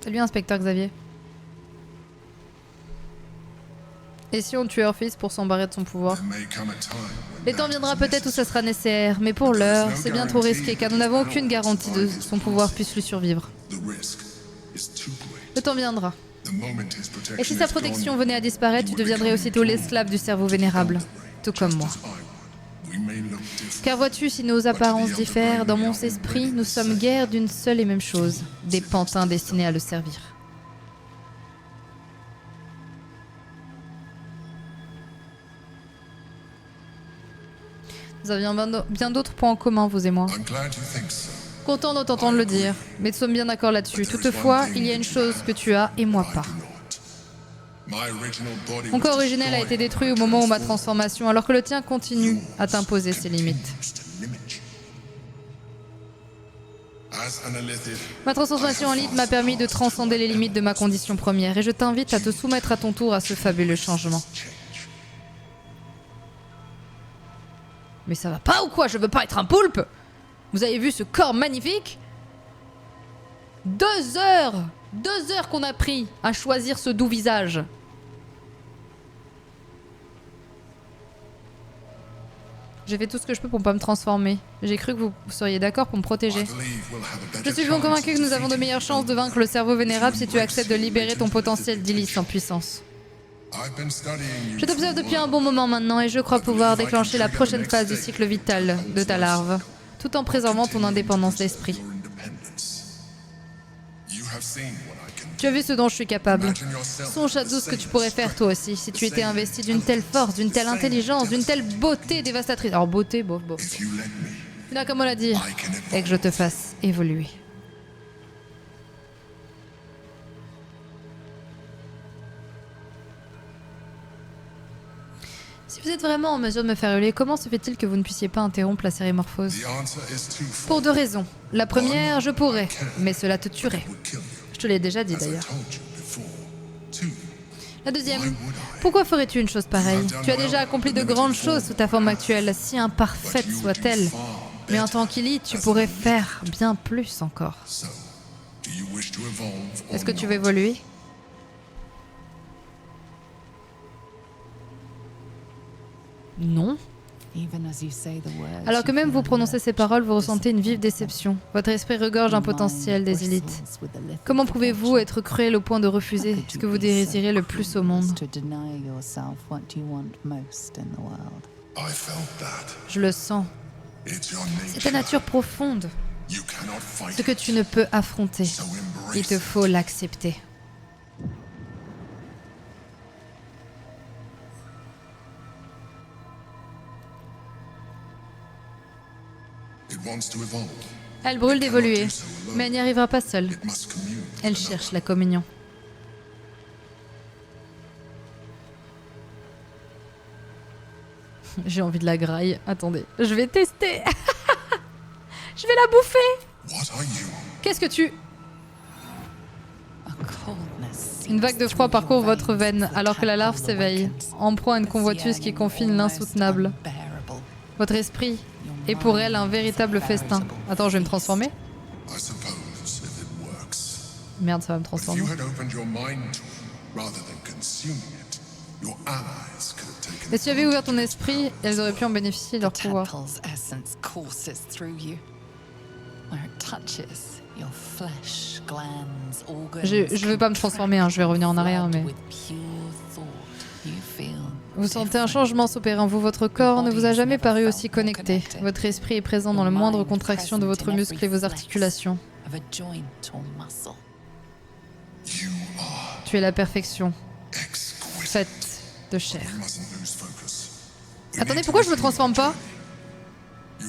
Salut, inspecteur Xavier. Et si on tuait Orphéis pour s'embarrer de son pouvoir? Le temps viendra peut-être où ça sera nécessaire, mais pour l'heure, c'est bien trop risqué car nous n'avons aucune garantie de son pouvoir puisse lui survivre. Le temps viendra. Et si sa protection venait à disparaître, tu deviendrais aussitôt l'esclave du cerveau vénérable, tout comme moi. Car vois-tu, si nos apparences diffèrent, dans mon esprit, nous sommes guère d'une seule et même chose, des pantins destinés à le servir. Nous avions bien d'autres points en commun, vous et moi. Content de t'entendre le dire, mais nous sommes bien d'accord là-dessus. Toutefois, il y a une chose que tu as et moi pas. Mon corps originel a été détruit au moment où ma transformation, alors que le tien continue à t'imposer ses limites. Ma transformation en Lith m'a permis de transcender les limites de ma condition première et je t'invite à te soumettre à ton tour à ce fabuleux changement. Mais ça va pas ou quoi? Je veux pas être un poulpe! Vous avez vu ce corps magnifique? 2 heures! 2 heures qu'on a pris à choisir ce doux visage. J'ai fait tout ce que je peux pour pas me transformer. J'ai cru que vous seriez d'accord pour me protéger. Je suis bon convaincu que nous avons de meilleures chances de vaincre le cerveau vénérable si tu acceptes de libérer ton potentiel d'Ilith en puissance. Je t'observe depuis un bon moment maintenant et je crois pouvoir déclencher la prochaine phase du cycle vital de ta larve, tout en préservant ton indépendance d'esprit. Tu as vu ce dont je suis capable. Songe à tout ce que tu pourrais faire toi aussi si tu étais investi d'une telle force, d'une telle intelligence, d'une telle beauté dévastatrice. Alors beauté, bof, bof. Tu n'as qu'à me la dire et que je te fasse évoluer. Si vous êtes vraiment en mesure de me faire hurler, comment se fait-il que vous ne puissiez pas interrompre la sérimorphose? Pour 2 raisons. La première, je pourrais, mais cela te tuerait. Je te l'ai déjà dit d'ailleurs. La deuxième, Pourquoi ferais-tu une chose pareille? Tu as déjà accompli de grandes choses sous ta forme actuelle, si imparfaite soit-elle. Mais en tant qu'élite, tu pourrais faire bien plus encore. Est-ce que tu veux évoluer? Non. Alors que même vous prononcez ces paroles, vous ressentez une vive déception. Votre esprit regorge d'un potentiel des élites. Comment pouvez-vous être cruel au point de refuser ce que vous désirez le plus au monde? Je le sens. C'est ta nature profonde. Ce que tu ne peux affronter, il te faut l'accepter. Elle brûle d'évoluer, mais elle n'y arrivera pas seule. Elle cherche la communion. J'ai envie de la graille. Attendez, je vais tester. Je vais la bouffer. Qu'est-ce que tu... Une vague de froid parcourt votre veine alors que la larve s'éveille, en proie à une convoitise qui confine l'insoutenable. Votre esprit est pour elle un véritable festin. Attends, je vais me transformer? Merde, ça va me transformer. Et si tu avais ouvert ton esprit, elles auraient pu en bénéficier de leur pouvoir. Je veux pas me transformer, hein, je vais revenir en arrière, mais... Vous sentez un changement s'opérer en vous, votre corps ne vous a jamais paru aussi connecté. Votre esprit est présent dans la moindre contraction de votre muscle et vos articulations. Tu es la perfection, faite de chair. Attendez, pourquoi je me transforme pas? Tu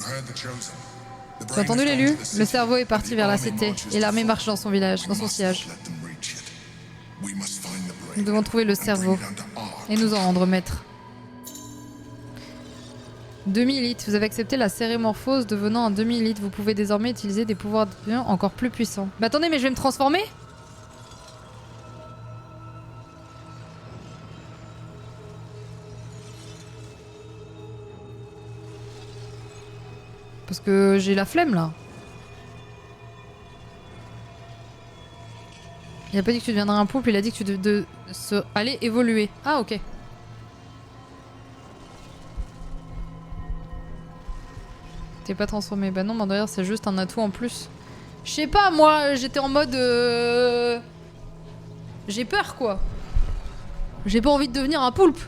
as entendu l'élu? Le cerveau est parti vers la cité et l'armée marche dans son village, dans son siège. Nous devons trouver le cerveau et nous en rendre maîtres. Demi-élite, vous avez accepté la cérémorphose, devenant un demi-élite. Vous pouvez désormais utiliser des pouvoirs divins encore plus puissants. Mais attendez, mais je vais me transformer? Parce que j'ai la flemme là. Il a pas dit que tu deviendrais un poulpe, il a dit que tu devais aller évoluer. Ah ok. T'es pas transformé. Bah non, mais d'ailleurs c'est juste un atout en plus. Je sais pas, moi j'étais en mode... J'ai peur quoi. J'ai pas envie de devenir un poulpe.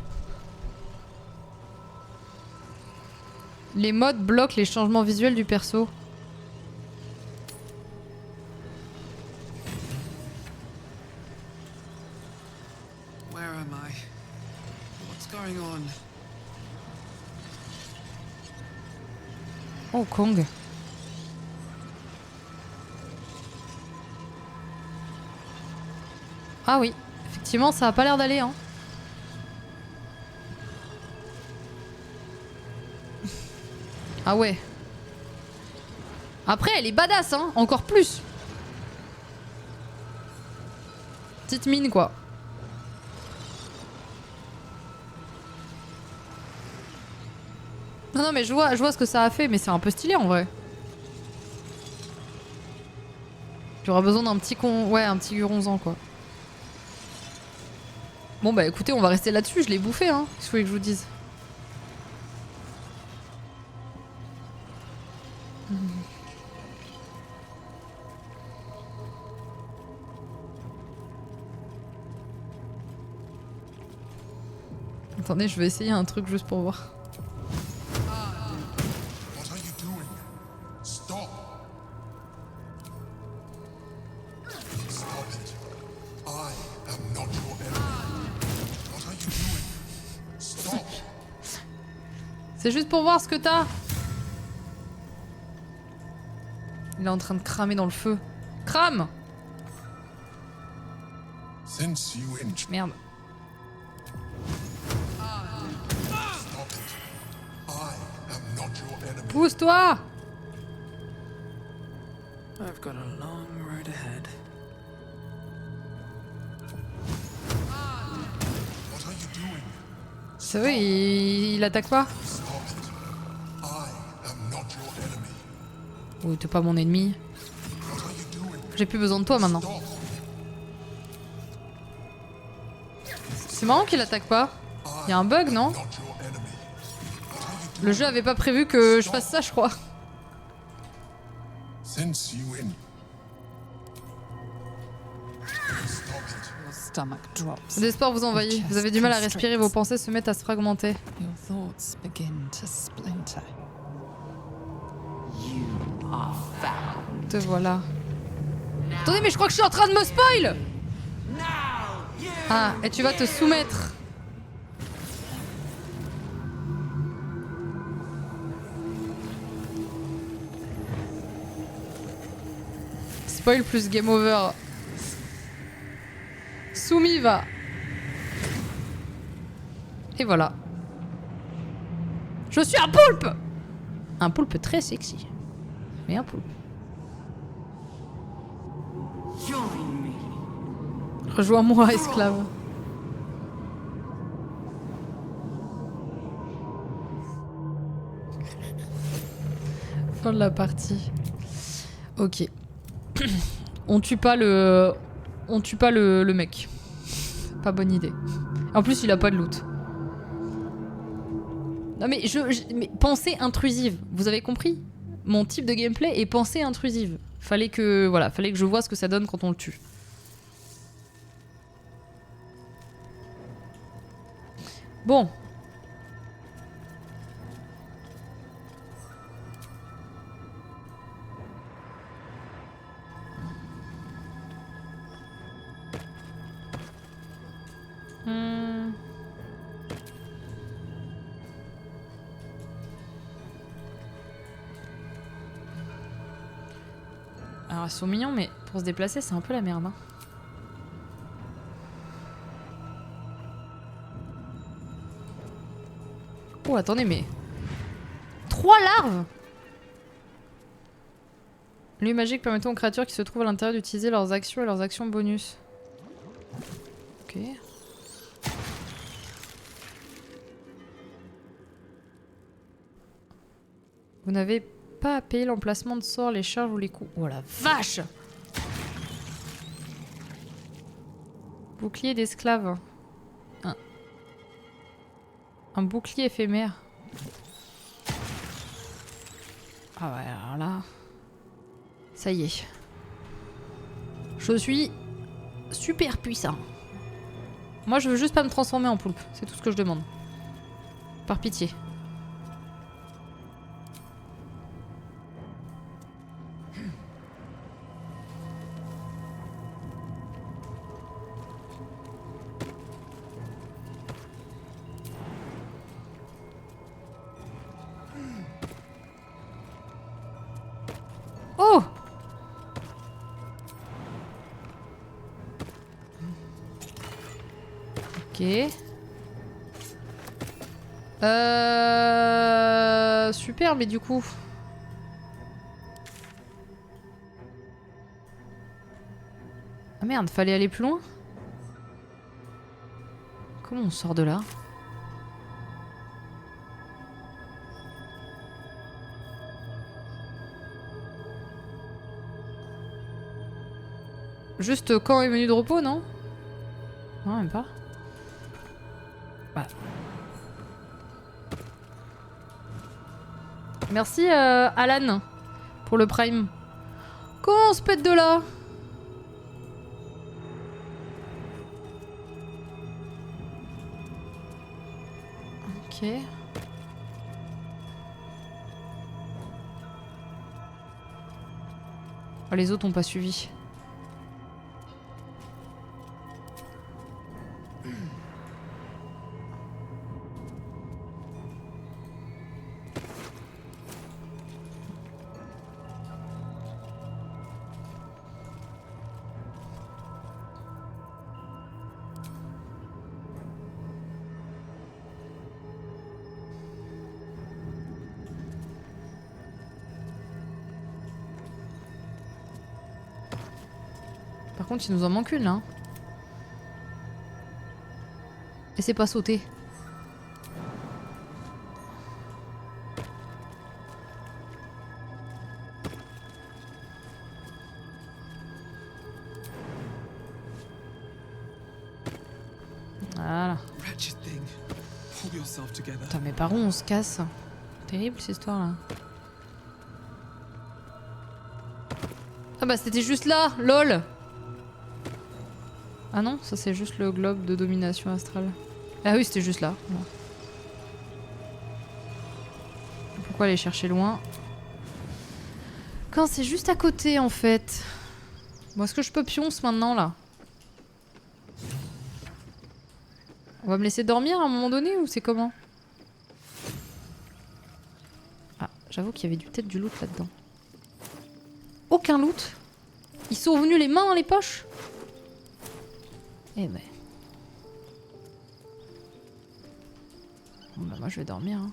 Les modes bloquent les changements visuels du perso. Where am I? What's going on? Oh, Kong. Ah oui, effectivement, ça a pas l'air d'aller, hein. Ah ouais. Après, elle est badass, hein, encore plus. Petite mine, quoi. Non, non, mais je vois ce que ça a fait, mais c'est un peu stylé en vrai. J'aurais besoin d'un petit ouais, un petit guronzan, quoi. Bon, bah écoutez, on va rester là-dessus, je l'ai bouffé, hein. Qu'est-ce que vous voulez que je vous dise? Attendez, je vais essayer un truc juste pour voir. What are you doing? Stop! Stop it. I am not your enemy. What are you doing? Stop! C'est juste pour voir ce que t'as. Il est en train de cramer dans le feu. Crame! Since you Merde. Pousse-toi! I've got a long road ahead. What are you C'est vrai, il attaque pas. Oh, t'es pas mon ennemi. J'ai plus besoin de toi maintenant. C'est marrant qu'il attaque pas. Y a un bug, non? Le jeu avait pas prévu que je fasse ça, je crois. Since you in. Your stomach drops. L'espoir vous envahit. Vous avez du mal à respirer, vos pensées se mettent à se fragmenter. Your thoughts begin to splinter. Te voilà. Attendez, mais je crois que je suis en train de me spoil! Ah, et tu vas te soumettre. Spoil plus game over. Soumis va. Et voilà. Je suis un poulpe! Un poulpe très sexy. Mais un poulpe. Rejoins-moi, esclave. Fin de la partie. Ok. On tue pas le mec. Pas bonne idée. En plus, il a pas de loot. Non mais mais pensée intrusive. Vous avez compris? Mon type de gameplay est pensée intrusive. Fallait que je vois ce que ça donne quand on le tue. Bon. Alors ils sont mignons, mais pour se déplacer, c'est un peu la merde. Hein. Oh, attendez, mais... 3 larves! L'œil magique permettant aux créatures qui se trouvent à l'intérieur d'utiliser leurs actions et leurs actions bonus. Ok. Vous n'avez pas à payer l'emplacement de sorts, les charges ou les coups. Oh la vache! Bouclier d'esclave. Un bouclier éphémère. Ah ouais, alors là... Ça y est. Je suis super puissant. Moi, je veux juste pas me transformer en poulpe. C'est tout ce que je demande. Par pitié. Oh! Ok. Super, mais du coup... Ah merde, fallait aller plus loin? Comment on sort de là? Juste camp et menu de repos, non? Non, même pas. Voilà. Merci Alan pour le prime. Comment on se pète de là? Ok. Oh, les autres ont pas suivi. Par contre, il nous en manque une là. Laissez pas sauter. Voilà. Wretched thing. Pull yourself together. Putain, mais par où on se casse? Terrible cette histoire là. Ah bah c'était juste là, lol. Ah non, ça c'est juste le globe de domination astrale. Ah oui, c'était juste là. Bon. Pourquoi aller chercher loin? Quand c'est juste à côté en fait. Bon, est-ce que je peux pionce maintenant là? On va me laisser dormir à un moment donné ou c'est comment? Ah, j'avoue qu'il y avait peut-être du loot là-dedans. Aucun loot? Ils sont venus les mains dans les poches? Eh ben. Bon bah moi je vais dormir hein.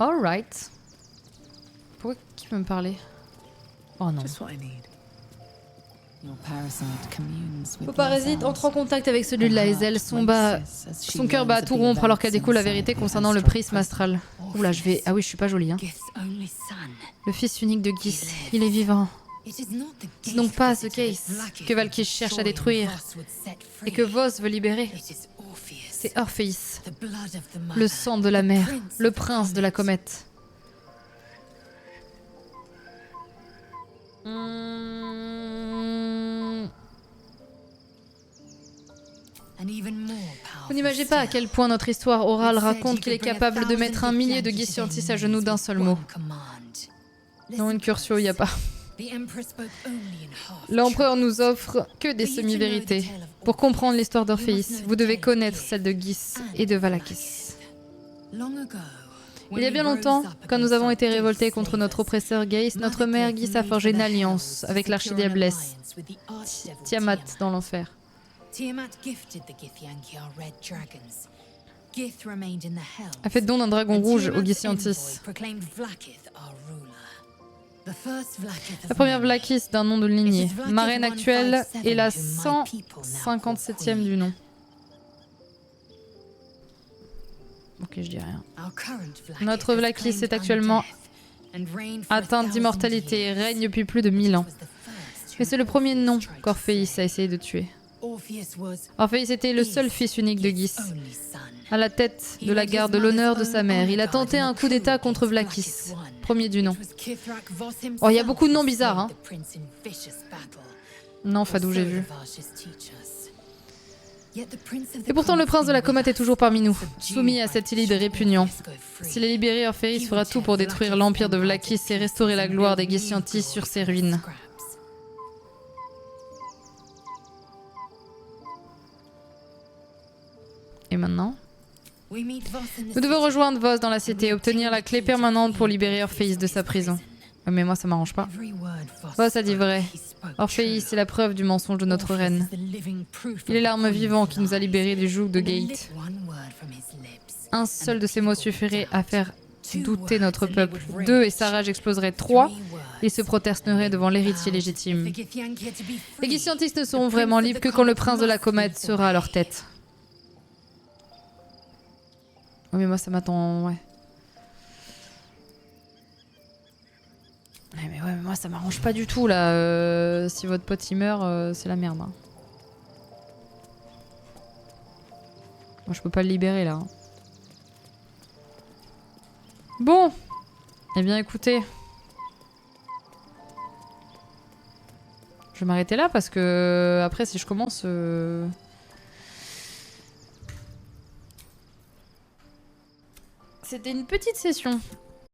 Alright. Pourquoi qui veut me parler? Oh non. Just what I need. Your parasite communes with Le parasite entre en contact avec celui de la Hazel. Son cœur bat à tout rompre alors qu'elle découvre la vérité concernant le prisme astral. Oula, je vais... Ah oui, je suis pas jolie, hein. Le fils unique de Gis. Il est vivant. C'est donc pas ce Case que Valkyrie cherche à détruire et que Vos veut libérer. C'est Orpheus, le sang de la mer, le prince de la comète. Vous n'imaginez pas à quel point notre histoire orale raconte qu'il est capable de mettre 1 millier de Githyantis à genoux d'un seul mot. Non, une cursio, il n'y a pas. L'empereur nous offre que des semi-vérités. Pour comprendre l'histoire d'Orpheus, vous devez connaître celle de Gis et de Valakis. Il y a bien longtemps, quand nous avons été révoltés contre notre oppresseur Geis, notre mère Gis a forgé une alliance avec l'archidiablesse Tiamat dans l'enfer. A fait don d'un dragon rouge aux Githyantis. La première Vlakis d'un nom de lignée. Ma reine actuelle est la 157e du nom. Ok, je dis rien. Notre Vlakis est actuellement atteinte d'immortalité et règne depuis plus de 1000 ans. Mais c'est le premier nom qu'Orpheus a essayé de tuer. Orpheus était le seul fils unique de Gis. À la tête de la garde de l'honneur de sa mère, il a tenté un coup d'état contre Vlakis, premier du nom. Oh, il y a beaucoup de noms bizarres, hein. Non, Fadou, j'ai vu. Et pourtant, le prince de la comète est toujours parmi nous, soumis à cet illide répugnant. S'il est libéré, Orpheus fera tout pour détruire l'empire de Vlakis et restaurer la gloire des Githyantis sur ses ruines. Et maintenant? Nous devons rejoindre Vos dans la cité et obtenir la clé permanente pour libérer Orpheus de sa prison. Mais moi, ça m'arrange pas. Vos a dit vrai. Orpheus est la preuve du mensonge de notre reine. Il est l'arme vivant qui nous a libérés du joug de Gate. Un seul de ces mots suffirait à faire douter notre peuple. 2 et sa rage exploserait. 3, ils se prosternerait devant l'héritier légitime. Les Githyantis ne seront vraiment libres que quand le prince de la comète sera à leur tête. Oh mais moi ça m'attend... Ouais. Mais ouais, mais moi ça m'arrange pas du tout là. Si votre pote il meurt, c'est la merde. Hein. Moi je peux pas le libérer là. Hein. Bon. Eh bien écoutez. Je vais m'arrêter là parce que après si je commence... C'était une petite session.